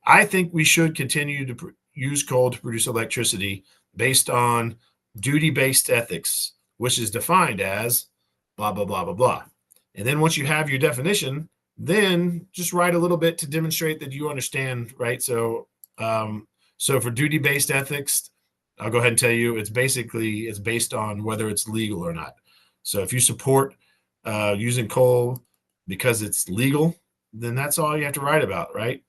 I think we should continue to use coal to produce electricity based on duty-based ethics, which is defined as blah, blah, blah, blah, blah. And then once you have your definition, then just write a little bit to demonstrate that you understand, right? So for duty-based ethics, I'll go ahead and tell you, it's based on whether it's legal or not. So if you support using coal because it's legal, then that's all you have to write about, right?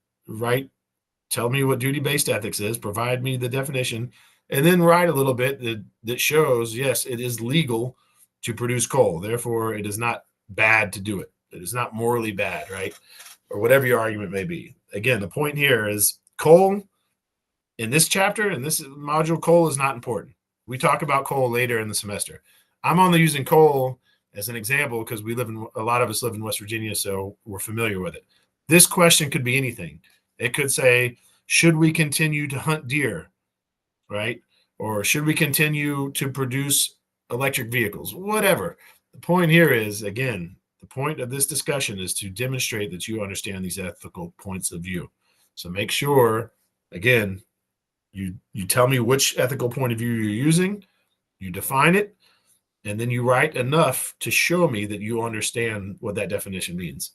Tell me what duty-based ethics is, provide me the definition, and then write a little bit that shows, yes, it is legal to produce coal. Therefore, it is not bad to do it. It is not morally bad, right? Or whatever your argument may be. Again, the point here is coal in this chapter, in this module, coal is not important. We talk about coal later in the semester. I'm only using coal as an example because a lot of us live in West Virginia, so we're familiar with it. This question could be anything. It could say, should we continue to hunt deer, right? Or should we continue to produce electric vehicles? Whatever. The point here is, again, the point of this discussion is to demonstrate that you understand these ethical points of view. So make sure, again, you tell me which ethical point of view you're using, you define it, and then you write enough to show me that you understand what that definition means.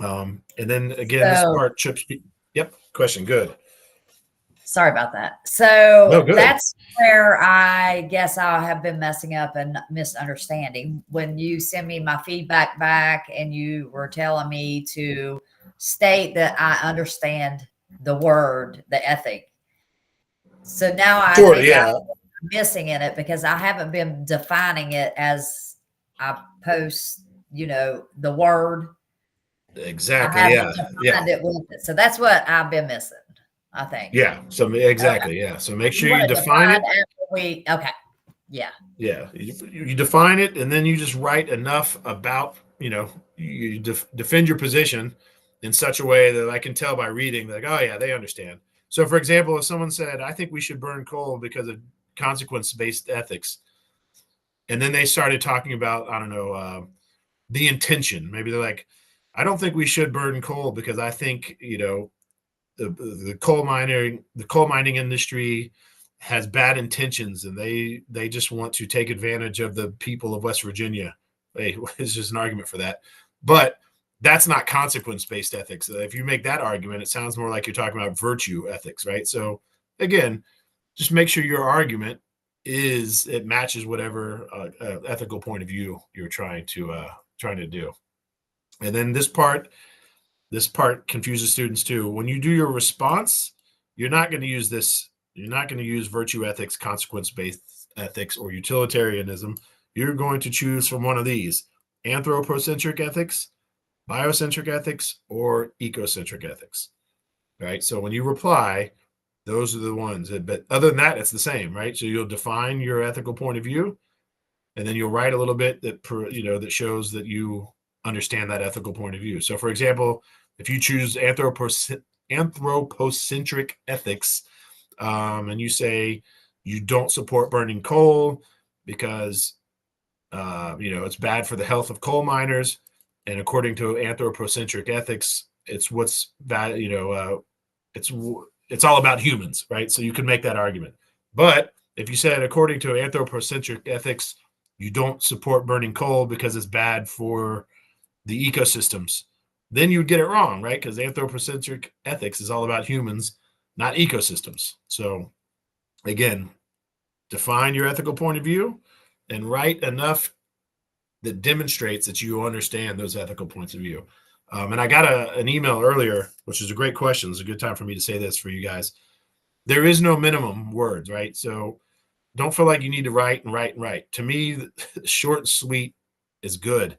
And then again, this part chips. Yep. Question. Good. Sorry about that. So no, good. That's where I guess I have been messing up and misunderstanding. When you send me my feedback back and you were telling me to state that I understand the word, the ethic. So now I think I'm missing in it because I haven't been defining it as I post, the word. Exactly. I haven't defined it with it. So that's what I've been missing, I think. Yeah. So exactly. Okay. Yeah. So make sure you define it. Okay. Yeah. Yeah. You define it, and then you just write enough about, you defend your position in such a way that I can tell by reading, like, oh yeah, they understand. So for example, if someone said, I think we should burn coal because of consequence-based ethics, and then they started talking about, I don't know, the intention. Maybe they're like, I don't think we should burn coal because I think, the coal mining industry has bad intentions, and they just want to take advantage of the people of West Virginia. Hey, it's just an argument for that. But that's not consequence-based ethics. If you make that argument, it sounds more like you're talking about virtue ethics, right? So again, just make sure your argument it matches whatever ethical point of view you're trying to do. And then this part confuses students too. When you do your response, you're not going to use this. You're not going to use virtue ethics, consequence-based ethics, or utilitarianism. You're going to choose from one of these: anthropocentric ethics, biocentric ethics, or ecocentric ethics, right? So when you reply, those are the ones. But other than that, it's the same, right? So you'll define your ethical point of view, and then you'll write a little bit that shows that you understand that ethical point of view. So for example, if you choose anthropocentric ethics, and you say you don't support burning coal because it's bad for the health of coal miners, and according to anthropocentric ethics, it's what's bad. It's all about humans, right? So you can make that argument. But if you said according to anthropocentric ethics, you don't support burning coal because it's bad for the ecosystems, then you'd get it wrong, right? Because anthropocentric ethics is all about humans, not ecosystems. So again, define your ethical point of view and write enough that demonstrates that you understand those ethical points of view. And I got an email earlier, which is a great question. It's a good time for me to say this for you guys. There is no minimum words, right? So don't feel like you need to write and write and write. To me, short and sweet is good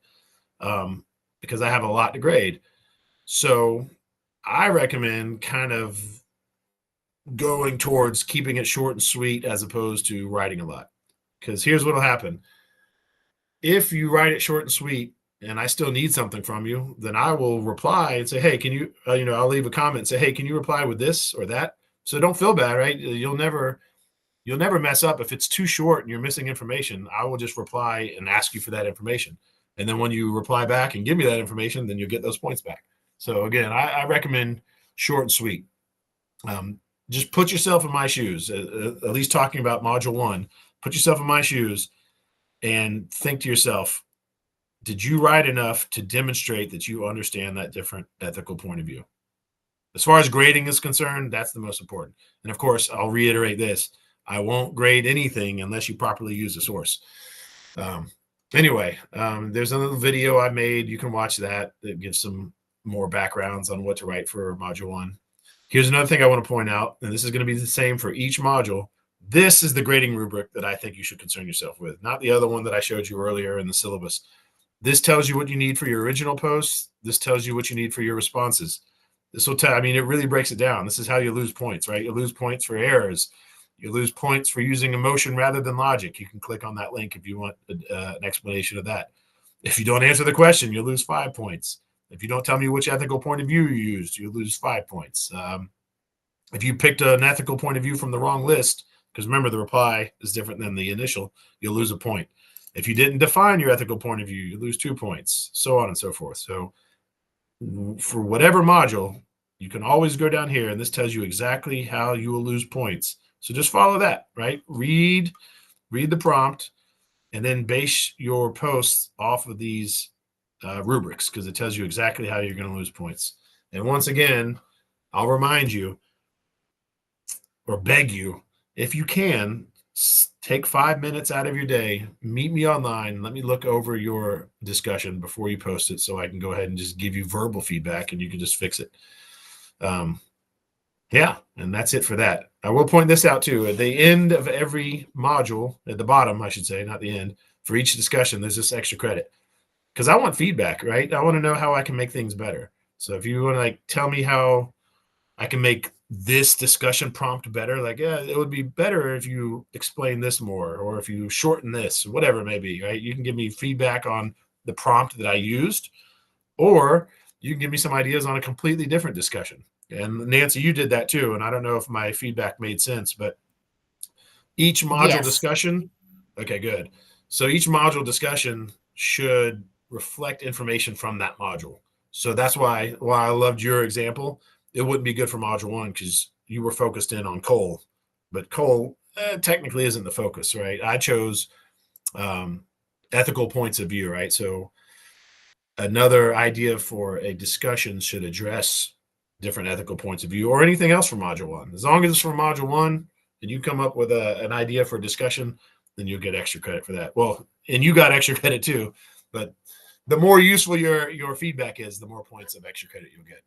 because I have a lot to grade. So I recommend kind of going towards keeping it short and sweet as opposed to writing a lot. Because here's what will happen. If you write it short and sweet and I still need something from you, then I will reply and say, hey, can you, I'll leave a comment and say, hey, can you reply with this or that? So don't feel bad, right? You'll never mess up. If it's too short and you're missing information, I will just reply and ask you for that information. And then when you reply back and give me that information, then you'll get those points back. So again, I recommend short and sweet. Just put yourself in my shoes, at least talking about module 1, put yourself in my shoes and think to yourself, did you write enough to demonstrate that you understand that different ethical point of view? As far as grading is concerned, that's the most important. And of course, I'll reiterate this. I won't grade anything unless you properly use a source. Anyway, there's another video I made. You can watch that. It gives some more backgrounds on what to write for module 1. Here's another thing I want to point out, and this is going to be the same for each module. This is the grading rubric that I think you should concern yourself with, not the other one that I showed you earlier in the syllabus. This tells you what you need for your original posts. This tells you what you need for your responses. This will tell, it really breaks it down. This is how you lose points, right? You lose points for errors. You lose points for using emotion rather than logic. You can click on that link if you want an explanation of that. If you don't answer the question, you lose 5 points. If you don't tell me which ethical point of view you used, you lose 5 points. If you picked an ethical point of view from the wrong list, because remember the reply is different than the initial, you'll lose a point. If you didn't define your ethical point of view, you lose 2 points, so on and so forth. So for whatever module, you can always go down here, and this tells you exactly how you will lose points. So just follow that, right? Read the prompt, and then base your posts off of these rubrics because it tells you exactly how you're going to lose points. And once again, I'll remind you or beg you, if you can, take 5 minutes out of your day, meet me online, let me look over your discussion before you post it so I can go ahead and just give you verbal feedback and you can just fix it. Yeah, and that's it for that. I will point this out too. At the end of every module, at the bottom, I should say, not the end, for each discussion, there's this extra credit. Because I want feedback, right? I want to know how I can make things better. So if you want to tell me how I can make this discussion prompt better, it would be better if you explain this more, or if you shorten this, whatever it may be, right? You can give me feedback on the prompt that I used, or you can give me some ideas on a completely different discussion. And Nancy, you did that too. And I don't know if my feedback made sense, but each module discussion, okay, good. So each module discussion should reflect information from that module. So that's why I loved your example. It wouldn't be good for module 1 because you were focused in on coal, but coal technically isn't the focus, right? I chose ethical points of view, right? So another idea for a discussion should address different ethical points of view or anything else from module 1. As long as it's from module 1 and you come up with an idea for discussion, then you'll get extra credit for that. Well, and you got extra credit too, but the more useful your feedback is, the more points of extra credit you'll get.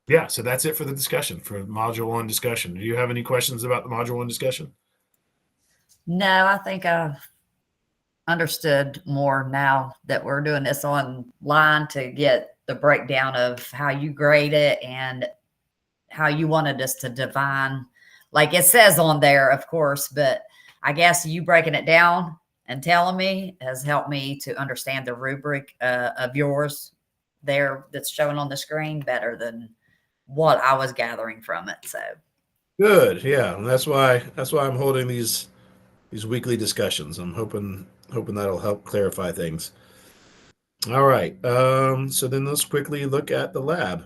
Yeah, so that's it for the discussion, for module 1 discussion. Do you have any questions about the module 1 discussion? No, I think I've understood more now that we're doing this online to get the breakdown of how you grade it and how you wanted us to define. Like it says on there, of course, but I guess you breaking it down and telling me has helped me to understand the rubric of yours there that's showing on the screen better than what I was gathering from it. So Good. Yeah. And that's why I'm holding these weekly discussions. I'm hoping that'll help clarify things. All right. So then let's quickly look at the lab.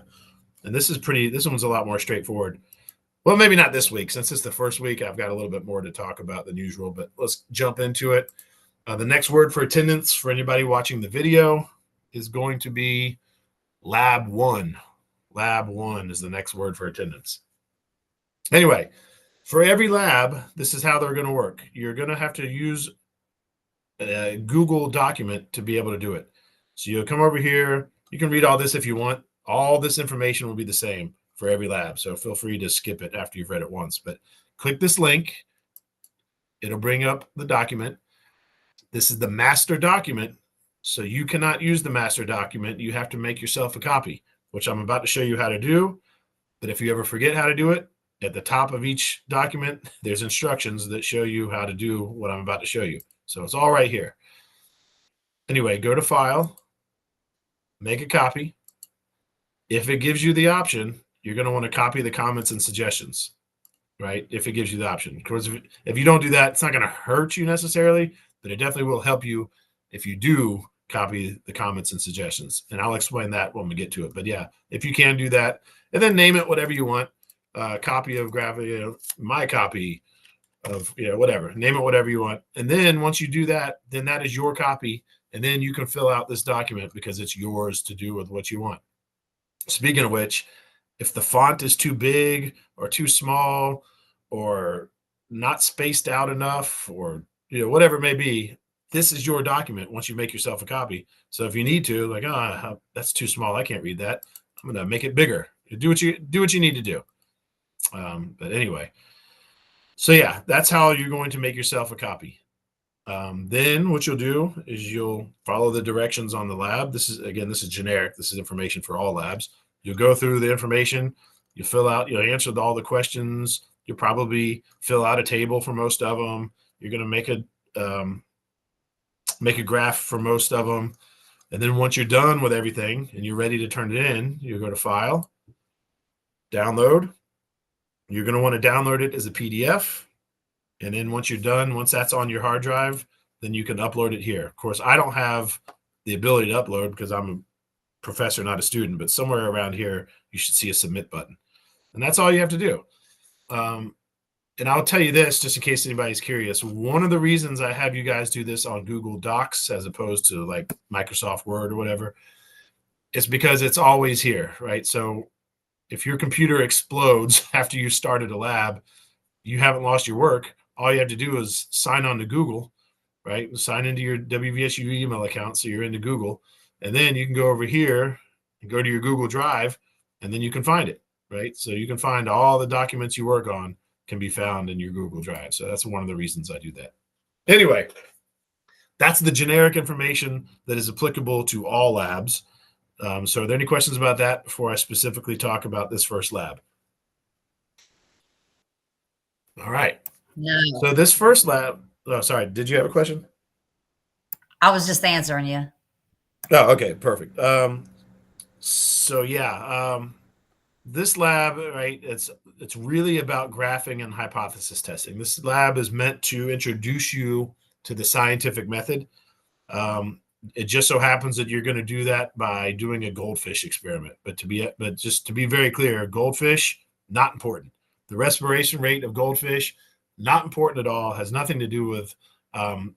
And this one's a lot more straightforward. Well, maybe not this week. Since it's the first week, I've got a little bit more to talk about than usual, but let's jump into it. The next word for attendance for anybody watching the video is going to be lab 1. Lab 1 is the next word for attendance. Anyway, for every lab, this is how they're going to work. You're going to have to use a Google document to be able to do it. So you'll come over here. You can read all this if you want. All this information will be the same for every lab. So feel free to skip it after you've read it once. But click this link. It'll bring up the document. This is the master document. So you cannot use the master document. You have to make yourself a copy, which I'm about to show you how to do. But if you ever forget how to do it, at the top of each document, there's instructions that show you how to do what I'm about to show you. So it's all right here. Anyway, go to File, make a copy. If it gives you the option, you're going to want to copy the comments and suggestions, right? If it gives you the option. Because if you don't do that, it's not going to hurt you necessarily, but it definitely will help you if you do copy the comments and suggestions. And I'll explain that when we get to it. But yeah, if you can do that, and then name it whatever you want. Copy of graphic, my copy of, whatever. Name it whatever you want. And then once you do that, then that is your copy. And then you can fill out this document because it's yours to do with what you want. Speaking of which, if the font is too big or too small or not spaced out enough or whatever it may be, this is your document once you make yourself a copy. So if you need to, like, that's too small, I can't read that, I'm going to make it bigger. Do what you need to do. But anyway, so yeah, that's how you're going to make yourself a copy. Then what you'll do is you'll follow the directions on the lab. This is generic. This is information for all labs. You'll go through the information. You fill out, you'll answer all the questions. You'll probably fill out a table for most of them. You're going to make a graph for most of them. And then once you're done with everything and you're ready to turn it in, you go to File, Download. You're going to want to download it as a PDF. And then once you're done, once that's on your hard drive, then you can upload it here. Of course, I don't have the ability to upload because I'm a professor, not a student, but somewhere around here, you should see a submit button. And that's all you have to do. And I'll tell you this, just in case anybody's curious, one of the reasons I have you guys do this on Google Docs as opposed to like Microsoft Word or whatever, is because it's always here, right? So if your computer explodes after you started a lab, you haven't lost your work. All you have to do is sign on to Google, right? Sign into your WVSU email account so you're into Google. And then you can go over here and go to your Google Drive, and then you can find it, right? So you can find all the documents you work on can be found in your Google Drive. So that's one of the reasons I do that. Anyway, that's the generic information that is applicable to all labs. So are there any questions about that before I specifically talk about this first lab? All right. No. So this first lab, sorry, did you have a question? I was just answering you. Oh, okay, perfect. So yeah, this lab, right, it's really about graphing and hypothesis testing. This lab is meant to introduce you to the scientific method. It just so happens that you're going to do that by doing a goldfish experiment. But just to be very clear, goldfish, not important. The respiration rate of goldfish, not important at all. Has nothing to do with environmental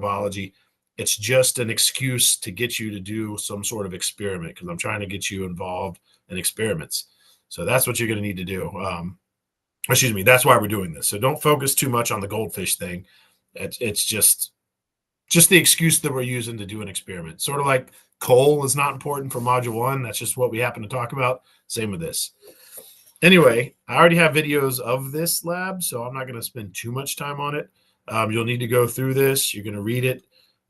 biology. It's just an excuse to get you to do some sort of experiment because I'm trying to get you involved in experiments. So that's what you're going to need to do. That's why we're doing this. So don't focus too much on the goldfish thing. It's just the excuse that we're using to do an experiment. Sort of like coal is not important for module 1. That's just what we happen to talk about. Same with this. Anyway, I already have videos of this lab, so I'm not going to spend too much time on it. You'll need to go through this. You're going to read it,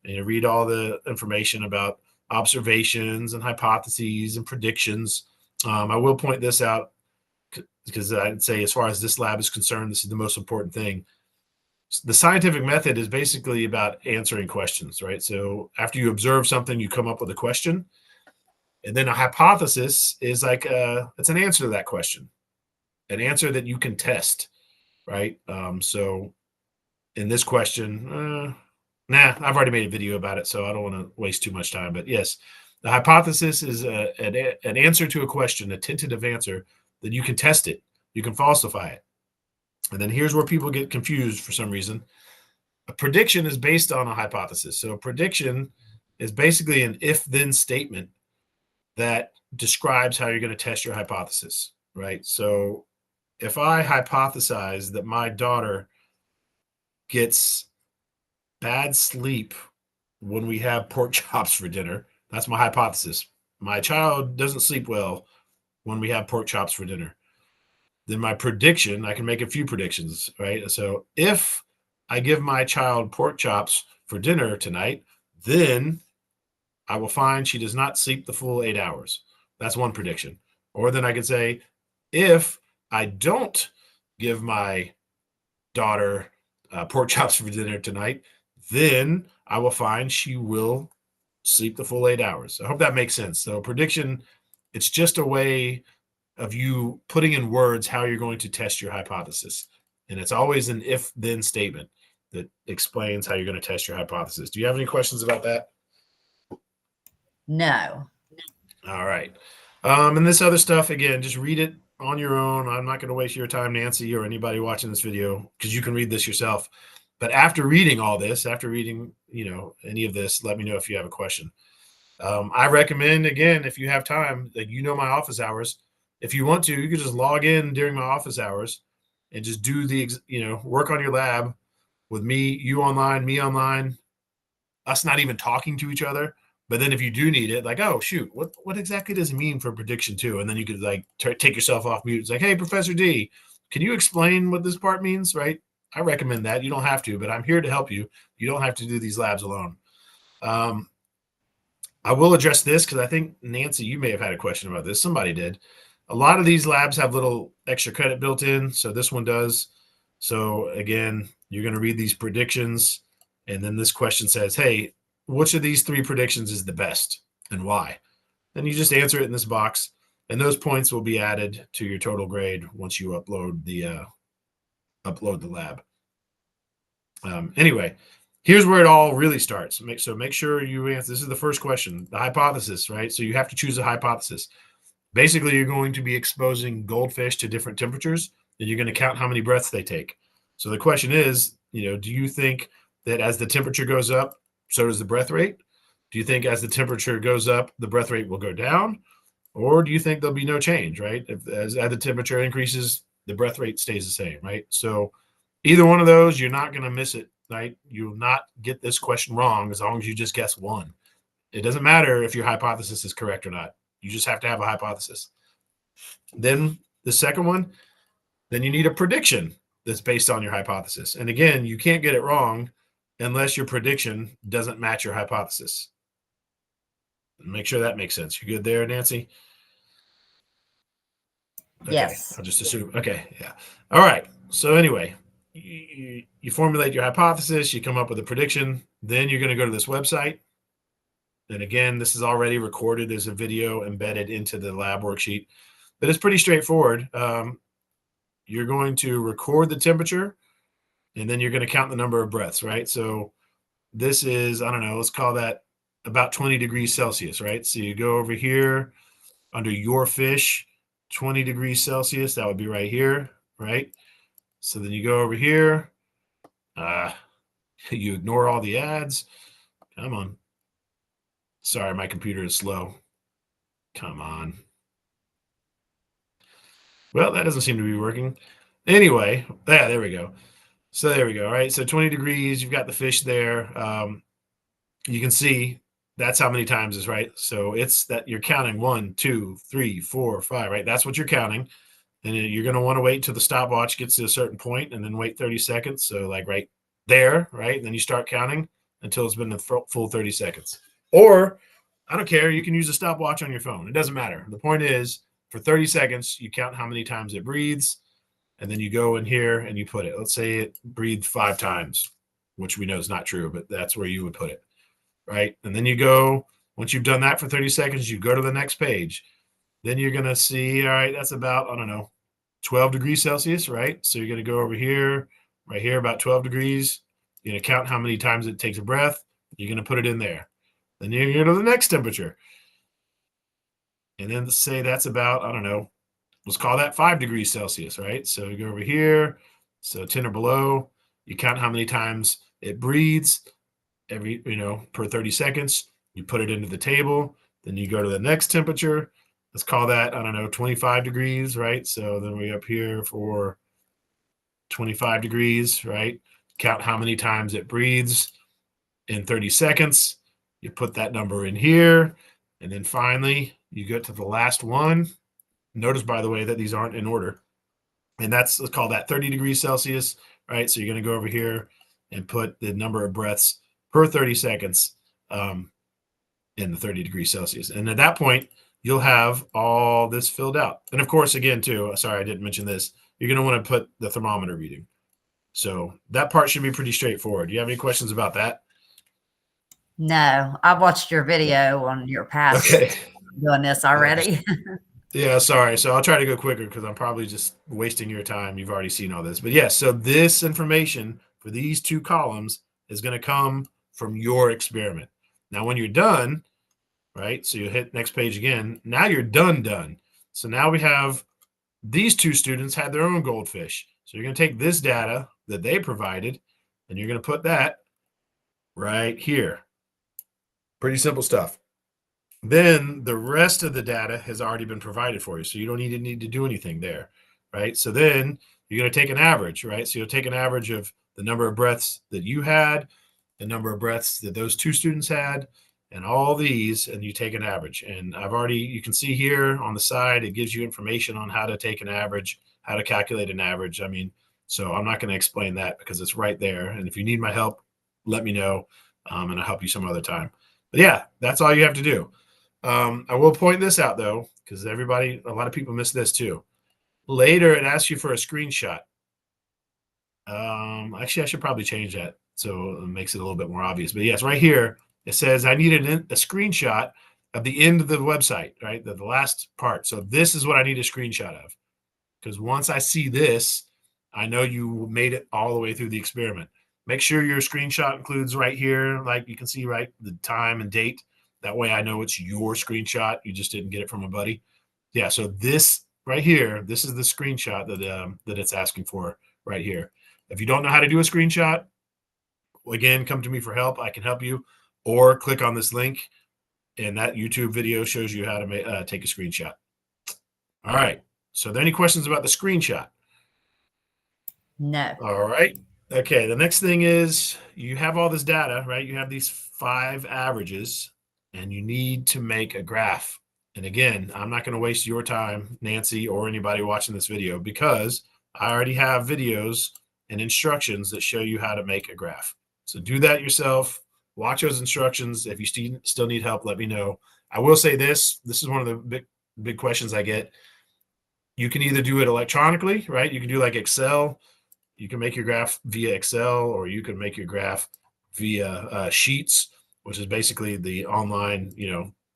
and you read all the information about observations and hypotheses and predictions. I will point this out because I'd say as far as this lab is concerned, this is the most important thing. The scientific method is basically about answering questions, right? So after you observe something, you come up with a question. And then a hypothesis is like it's an answer to that question. an answer that you can test, right? So in this question, I've already made a video about it, so I don't want to waste too much time. But yes, the hypothesis is an answer to a question, a tentative answer that you can test it, you can falsify it. And then here's where people get confused for some reason. A prediction is based on a hypothesis. So a prediction is basically an if-then statement that describes how you're going to test your hypothesis, right? So if I hypothesize that my daughter gets bad sleep when we have pork chops for dinner, that's my hypothesis. My child doesn't sleep well when we have pork chops for dinner. Then my prediction, I can make a few predictions, right? So if I give my child pork chops for dinner tonight, then I will find she does not sleep the full 8 hours. That's one prediction. Or then I could say, if I don't give my daughter pork chops for dinner tonight, then I will find she will sleep the full 8 hours. I hope that makes sense. So prediction, it's just a way of you putting in words how you're going to test your hypothesis. And it's always an if-then statement that explains how you're going to test your hypothesis. Do you have any questions about that? No. All right. And this other stuff, again, just read it on your own. I'm not going to waste your time, Nancy, or anybody watching this video, because you can read this yourself. But after reading all this, after reading, any of this, let me know if you have a question. I recommend, again, if you have time, like, my office hours. If you want to, you could just log in during my office hours and just do the, work on your lab with me, you online, me online, us not even talking to each other. But then if you do need it, like, oh, shoot, what exactly does it mean for prediction 2? And then you could take yourself off mute. It's like, hey, Professor D, can you explain what this part means, right? I recommend that. You don't have to, but I'm here to help you. You don't have to do these labs alone. I will address this because I think, Nancy, you may have had a question about this. Somebody did. A lot of these labs have little extra credit built in. So this one does. So again, you're going to read these predictions. And then this question says, hey, which of these 3 predictions is the best and why? And you just answer it in this box. And those points will be added to your total grade once you upload the lab. Anyway, here's where it all really starts. So make sure you answer. This is the first question, the hypothesis, right? So you have to choose a hypothesis. Basically, you're going to be exposing goldfish to different temperatures, and you're going to count how many breaths they take. So the question is, do you think that as the temperature goes up, so does the breath rate? Do you think as the temperature goes up, the breath rate will go down? Or do you think there'll be no change, right? As the temperature increases, the breath rate stays the same, right? So either one of those, you're not going to miss it, right? You'll not get this question wrong as long as you just guess one. It doesn't matter if your hypothesis is correct or not. You just have to have a hypothesis. Then the second one, then you need a prediction that's based on your hypothesis. And again, you can't get it wrong unless your prediction doesn't match your hypothesis. Make sure that makes sense. You good there, Nancy? Okay. Yes. I'll just assume. Okay. Yeah. All right. So anyway, you formulate your hypothesis, you come up with a prediction, then you're going to go to this website. And again, this is already recorded as a video embedded into the lab worksheet, but it's pretty straightforward. You're going to record the temperature, and then you're going to count the number of breaths, right? So this is, I don't know, let's call that about 20 degrees Celsius, right? So you go over here under your fish, 20 degrees Celsius, that would be right here, right? So then you go over here, you ignore all the ads. Come on. Sorry, my computer is slow. Come on. Well, that doesn't seem to be working. Anyway, there we go. So there we go. All right. So 20 degrees, you've got the fish there. You can see that's how many times is right. So it's that you're counting 1, 2, 3, 4, 5, right? That's what you're counting. And you're going to want to wait until the stopwatch gets to a certain point and then wait 30 seconds. So like right there, right? And then you start counting until it's been the full 30 seconds. Or I don't care. You can use a stopwatch on your phone. It doesn't matter. The point is for 30 seconds, you count how many times it breathes. And then you go in here and you put it. Let's say it breathed 5 times, which we know is not true, but that's where you would put it, right? And then you go, once you've done that for 30 seconds, you go to the next page. Then you're going to see, all right, that's about, I don't know, 12 degrees Celsius, right? So you're going to go over here, right here, about 12 degrees. You're going to count how many times it takes a breath. You're going to put it in there. Then you're going to go to the next temperature. And then say that's about, I don't know, let's call that 5 degrees Celsius, right? So you go over here, so 10 or below. You count how many times it breathes every, per 30 seconds. You put it into the table. Then you go to the next temperature. Let's call that, I don't know, 25 degrees, right? So then we're up here for 25 degrees, right? Count how many times it breathes in 30 seconds. You put that number in here. And then finally, you get to the last one. Notice, by the way, that these aren't in order. And let's call that 30 degrees Celsius, right? So you're going to go over here and put the number of breaths per 30 seconds in the 30 degrees Celsius. And at that point, you'll have all this filled out. And of course, again, too, sorry, I didn't mention this, you're going to want to put the thermometer reading. So that part should be pretty straightforward. Do you have any questions about that? No, I watched your video on your past doing this already. Yeah, sorry. So I'll try to go quicker because I'm probably just wasting your time. You've already seen all this. But yes, so this information for these two columns is going to come from your experiment. Now, when you're done, right, so you hit next page again. Now you're done. So now we have these two students had their own goldfish. So you're going to take this data that they provided, and you're going to put that right here. Pretty simple stuff. Then the rest of the data has already been provided for you. So you don't need to do anything there, right? So then you're going to take an average, right? So you'll take an average of the number of breaths that you had, the number of breaths that those two students had, and all these, and you take an average. And you can see here on the side, it gives you information on how to take an average, how to calculate an average. I mean, so I'm not going to explain that because it's right there. And if you need my help, let me know, and I'll help you some other time. But yeah, that's all you have to do. I will point this out though, because a lot of people miss this too. Later, it asks you for a screenshot. Actually, I should probably change that so it makes it a little bit more obvious. But yes, right here, it says I needed a screenshot of the end of the website, right? The last part. So this is what I need a screenshot of. Because once I see this, I know you made it all the way through the experiment. Make sure your screenshot includes right here, like you can see, right, the time and date. That way I know it's your screenshot. You just didn't get it from a buddy. Yeah, so this right here, this is the screenshot that it's asking for right here. If you don't know how to do a screenshot, again, come to me for help. I can help you. Or click on this link, and that YouTube video shows you how to take a screenshot. All right. So are there any questions about the screenshot? No. All right. Okay. The next thing is you have all this data, right? You have these 5 averages, and you need to make a graph. And again, I'm not going to waste your time, Nancy, or anybody watching this video, because I already have videos and instructions that show you how to make a graph. So do that yourself. Watch those instructions. If you still need help, let me know. I will say this is one of the big questions I get. You can either do it electronically, right? You can do like Excel. You can make your graph via Excel, or you can make your graph via Sheets, which is basically the online,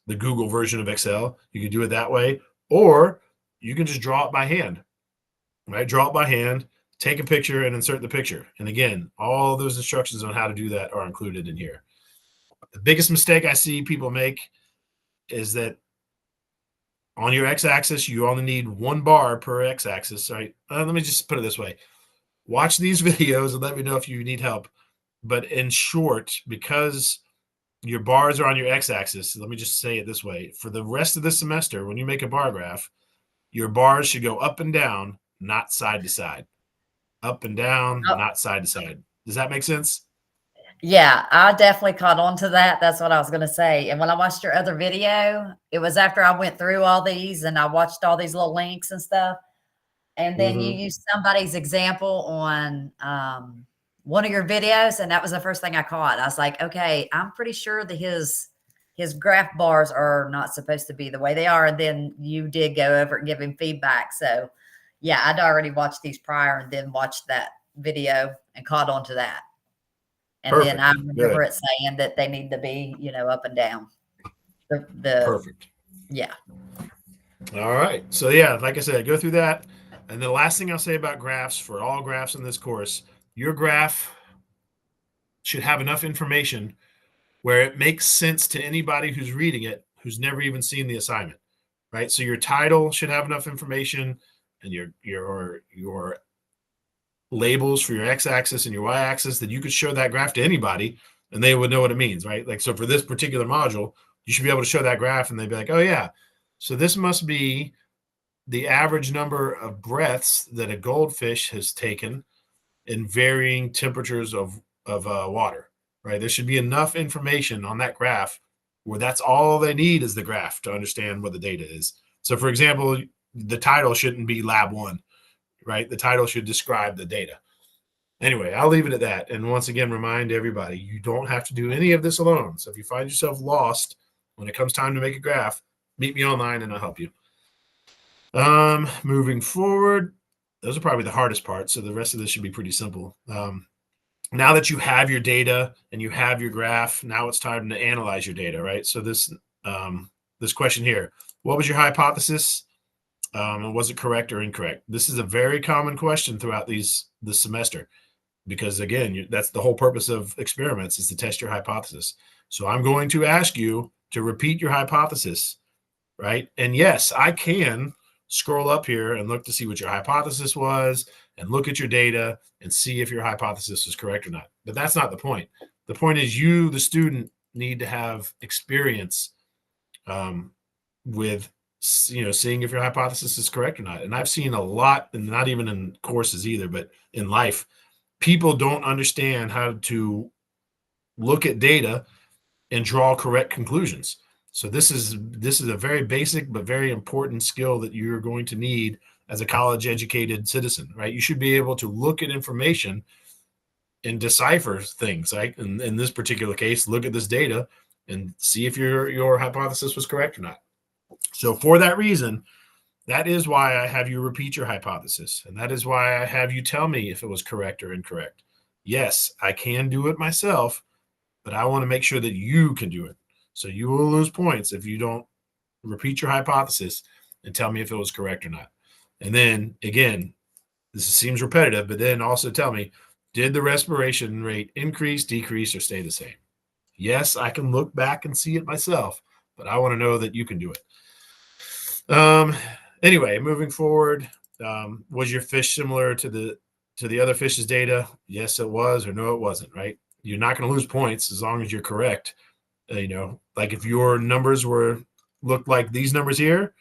the Google version of Excel. You can do it that way, or you can just draw it by hand, right? Draw it by hand, take a picture and insert the picture. And again, all those instructions on how to do that are included in here. The biggest mistake I see people make is that on your x-axis, you only need 1 bar per x-axis, right? Let me just put it this way. Watch these videos and let me know if you need help. But in short, because your bars are on your x-axis, let me just say it this way. For the rest of the semester, when you make a bar graph, your bars should go up and down, not side to side. Up and down, not side to side. Does that make sense? Yeah, I definitely caught on to that. That's what I was going to say. And when I watched your other video, it was after I went through all these and I watched all these little links and stuff. And then you used somebody's example on one of your videos, and that was the first thing I caught. I was like, okay, I'm pretty sure that his graph bars are not supposed to be the way they are. And then you did go over and give him feedback. So yeah, I'd already watched these prior and then watched that video and caught on to that. And Perfect. then I remember it saying that they need to be, up and down. Perfect. Yeah. All right. So yeah, like I said, go through that. And the last thing I'll say about graphs, for all graphs in this course, your graph should have enough information where it makes sense to anybody who's reading it who's never even seen the assignment, right? So your title should have enough information, and your labels for your x-axis and your y-axis that you could show that graph to anybody and they would know what it means, right? Like, so for this particular module, you should be able to show that graph and they'd be like, oh yeah, so this must be the average number of breaths that a goldfish has taken in varying temperatures of water, right? There should be enough information on that graph where that's all they need is the graph to understand what the data is. So for example, the title shouldn't be lab 1, right? The title should describe the data. Anyway, I'll leave it at that. And once again, remind everybody, you don't have to do any of this alone. So if you find yourself lost when it comes time to make a graph, meet me online and I'll help you. Moving forward, those are probably the hardest parts. So the rest of this should be pretty simple. Now that you have your data and you have your graph, now it's time to analyze your data, right? So this question here, what was your hypothesis? And was it correct or incorrect? This is a very common question throughout this semester, because again, that's the whole purpose of experiments, is to test your hypothesis. So I'm going to ask you to repeat your hypothesis, right? And yes, I can scroll up here and look to see what your hypothesis was and look at your data and see if your hypothesis is correct or not. But that's not the point. The point is you, the student, need to have experience with seeing if your hypothesis is correct or not. And I've seen a lot, and not even in courses either, but in life, people don't understand how to look at data and draw correct conclusions. So this is a very basic but very important skill that you're going to need as a college educated citizen, right? You should be able to look at information and decipher things, right? In this particular case, look at this data and see if your hypothesis was correct or not. So for that reason, that is why I have you repeat your hypothesis. And that is why I have you tell me if it was correct or incorrect. Yes, I can do it myself, but I want to make sure that you can do it. So you will lose points if you don't repeat your hypothesis and tell me if it was correct or not. And then again, this seems repetitive, but then also tell me, did the respiration rate increase, decrease, or stay the same? Yes, I can look back and see it myself, but I want to know that you can do it. Anyway, moving forward, was your fish similar to the other fish's data? Yes, it was, or no, it wasn't, right? You're not going to lose points as long as you're correct. Like if your numbers looked like these numbers here,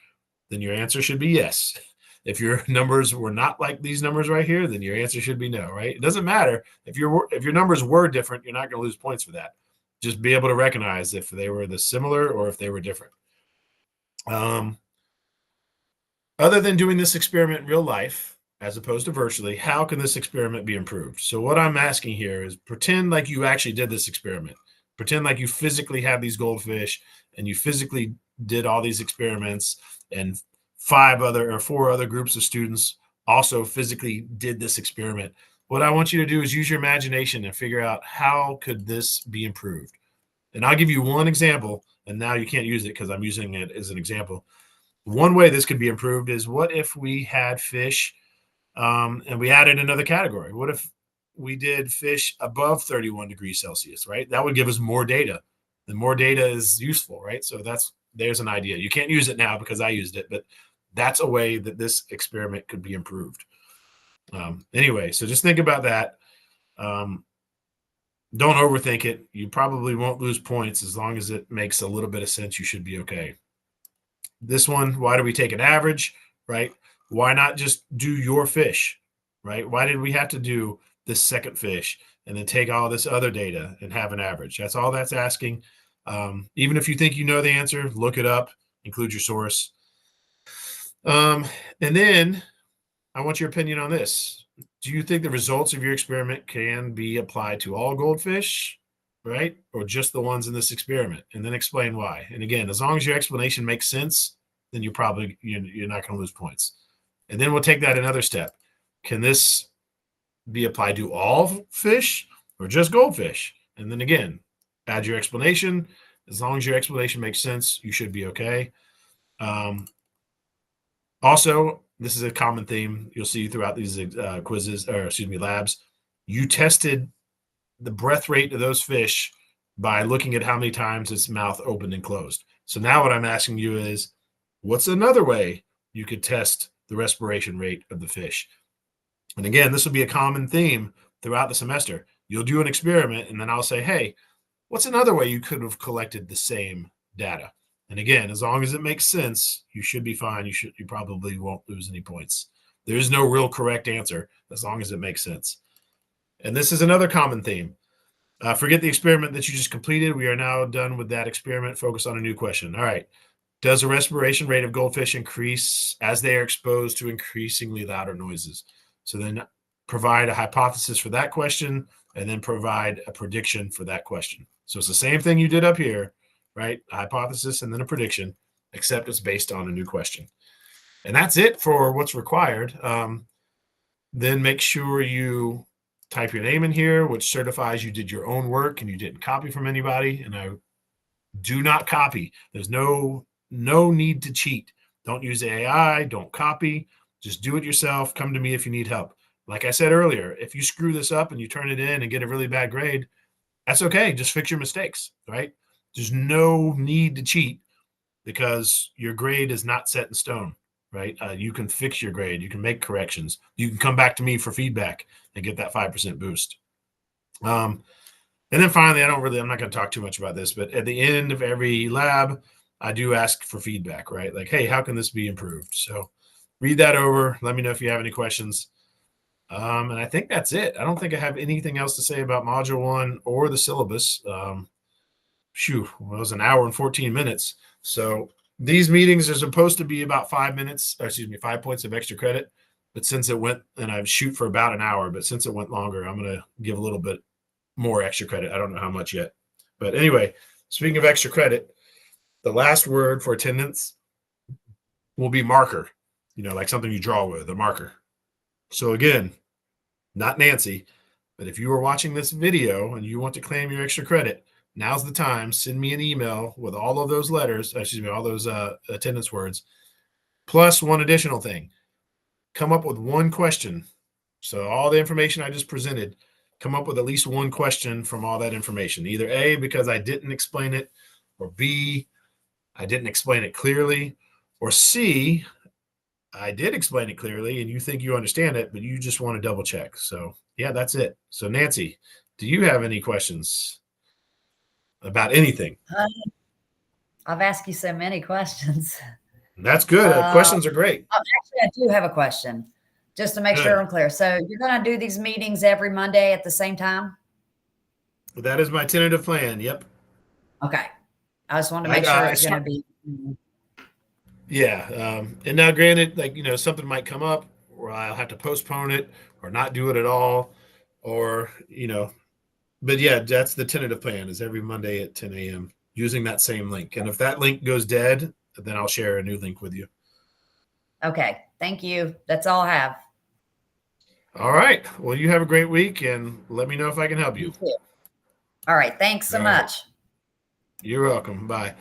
then your answer should be yes. If your numbers were not like these numbers right here, then your answer should be no, right? It doesn't matter if your numbers were different, you're not going to lose points for that. Just be able to recognize if they were the similar or if they were different. Other than doing this experiment in real life, as opposed to virtually, how can this experiment be improved? So what I'm asking here is pretend like you actually did this experiment. Pretend like you physically have these goldfish and you physically did all these experiments, and 4 other groups of students also physically did this experiment. What I want you to do is use your imagination and figure out how could this be improved. And I'll give you one example, and now you can't use it because I'm using it as an example. One way this could be improved is, what if we had fish and we added another category? What if we did fish above 31 degrees Celsius, right? That would give us more data. The more data is useful, right? So there's an idea. You can't use it now because I used it, but that's a way that this experiment could be improved. Anyway, so just think about that. Don't overthink it. You probably won't lose points as long as it makes a little bit of sense. You should be okay. This one, why do we take an average, right? Why not just do your fish, right? Why did we have to do this second fish and then take all this other data and have an average? That's all that's asking. Even if you think you know the answer, look it up, include your source. And then I want your opinion on this. Do you think the results of your experiment can be applied to all goldfish, right? Or just the ones in this experiment? And then explain why. And again, as long as your explanation makes sense, then you're not going to lose points. And then we'll take that another step. Can this be applied to all fish or just goldfish? And then again, add your explanation. As long as your explanation makes sense, you should be okay. Also, this is a common theme you'll see throughout these quizzes, or excuse me, labs. You tested the breath rate of those fish by looking at how many times its mouth opened and closed. So now what I'm asking you is, what's another way you could test the respiration rate of the fish? And again, this will be a common theme throughout the semester. You'll do an experiment, and then I'll say, hey, what's another way you could have collected the same data? And again, as long as it makes sense, you should be fine. You probably won't lose any points. There is no real correct answer as long as it makes sense. And this is another common theme. Forget the experiment that you just completed. We are now done with that experiment. Focus on a new question. All right. Does the respiration rate of goldfish increase as they are exposed to increasingly louder noises? So then provide a hypothesis for that question, and then provide a prediction for that question. So it's the same thing you did up here, right? A hypothesis and then a prediction, except it's based on a new question. And that's it for what's required. Then make sure you type your name in here, which certifies you did your own work and you didn't copy from anybody. And I do not copy. There's no need to cheat. Don't use AI. Don't copy. Just do it yourself. Come to me if you need help. Like I said earlier, if you screw this up and you turn it in and get a really bad grade, that's okay. Just fix your mistakes, right? There's no need to cheat because your grade is not set in stone, right? You can fix your grade. You can make corrections. You can come back to me for feedback and get that 5% boost. And then finally, I'm not going to talk too much about this, but at the end of every lab, I do ask for feedback, right? Like, hey, how can this be improved? So read that over. Let me know if you have any questions. And I think that's it. I don't think I have anything else to say about Module 1 or the syllabus. Well, it was an hour and 14 minutes. So these meetings are supposed to be about 5 points of extra credit. But since it went, and I shoot for about an hour, but since it went longer, I'm going to give a little bit more extra credit. I don't know how much yet. But anyway, speaking of extra credit, the last word for attendance will be marker, like something you draw with, a marker. So again, not Nancy, but if you are watching this video and you want to claim your extra credit, now's the time. Send me an email with all of those letters, all those attendance words, plus one additional thing. Come up with one question. So all the information I just presented, come up with at least one question from all that information. Either A, because I didn't explain it, or B, I didn't explain it clearly, or C, I did explain it clearly and you think you understand it, but you just want to double check. So yeah, that's it. So Nancy, do you have any questions about anything? I've asked you so many questions. That's good. Questions are great. Actually, I do have a question just to make sure I'm clear. So you're going to do these meetings every Monday at the same time? That is my tentative plan. Yep. Okay. I just want to make sure it's going to be. Yeah. And now granted, something might come up or I'll have to postpone it or not do it at all, or, but yeah, that's the tentative plan, is every Monday at 10 a.m. using that same link. And if that link goes dead, then I'll share a new link with you. Okay. Thank you. That's all I have. All right. Well, you have a great week and let me know if I can help you. All right. Thanks so much. You're welcome. Bye.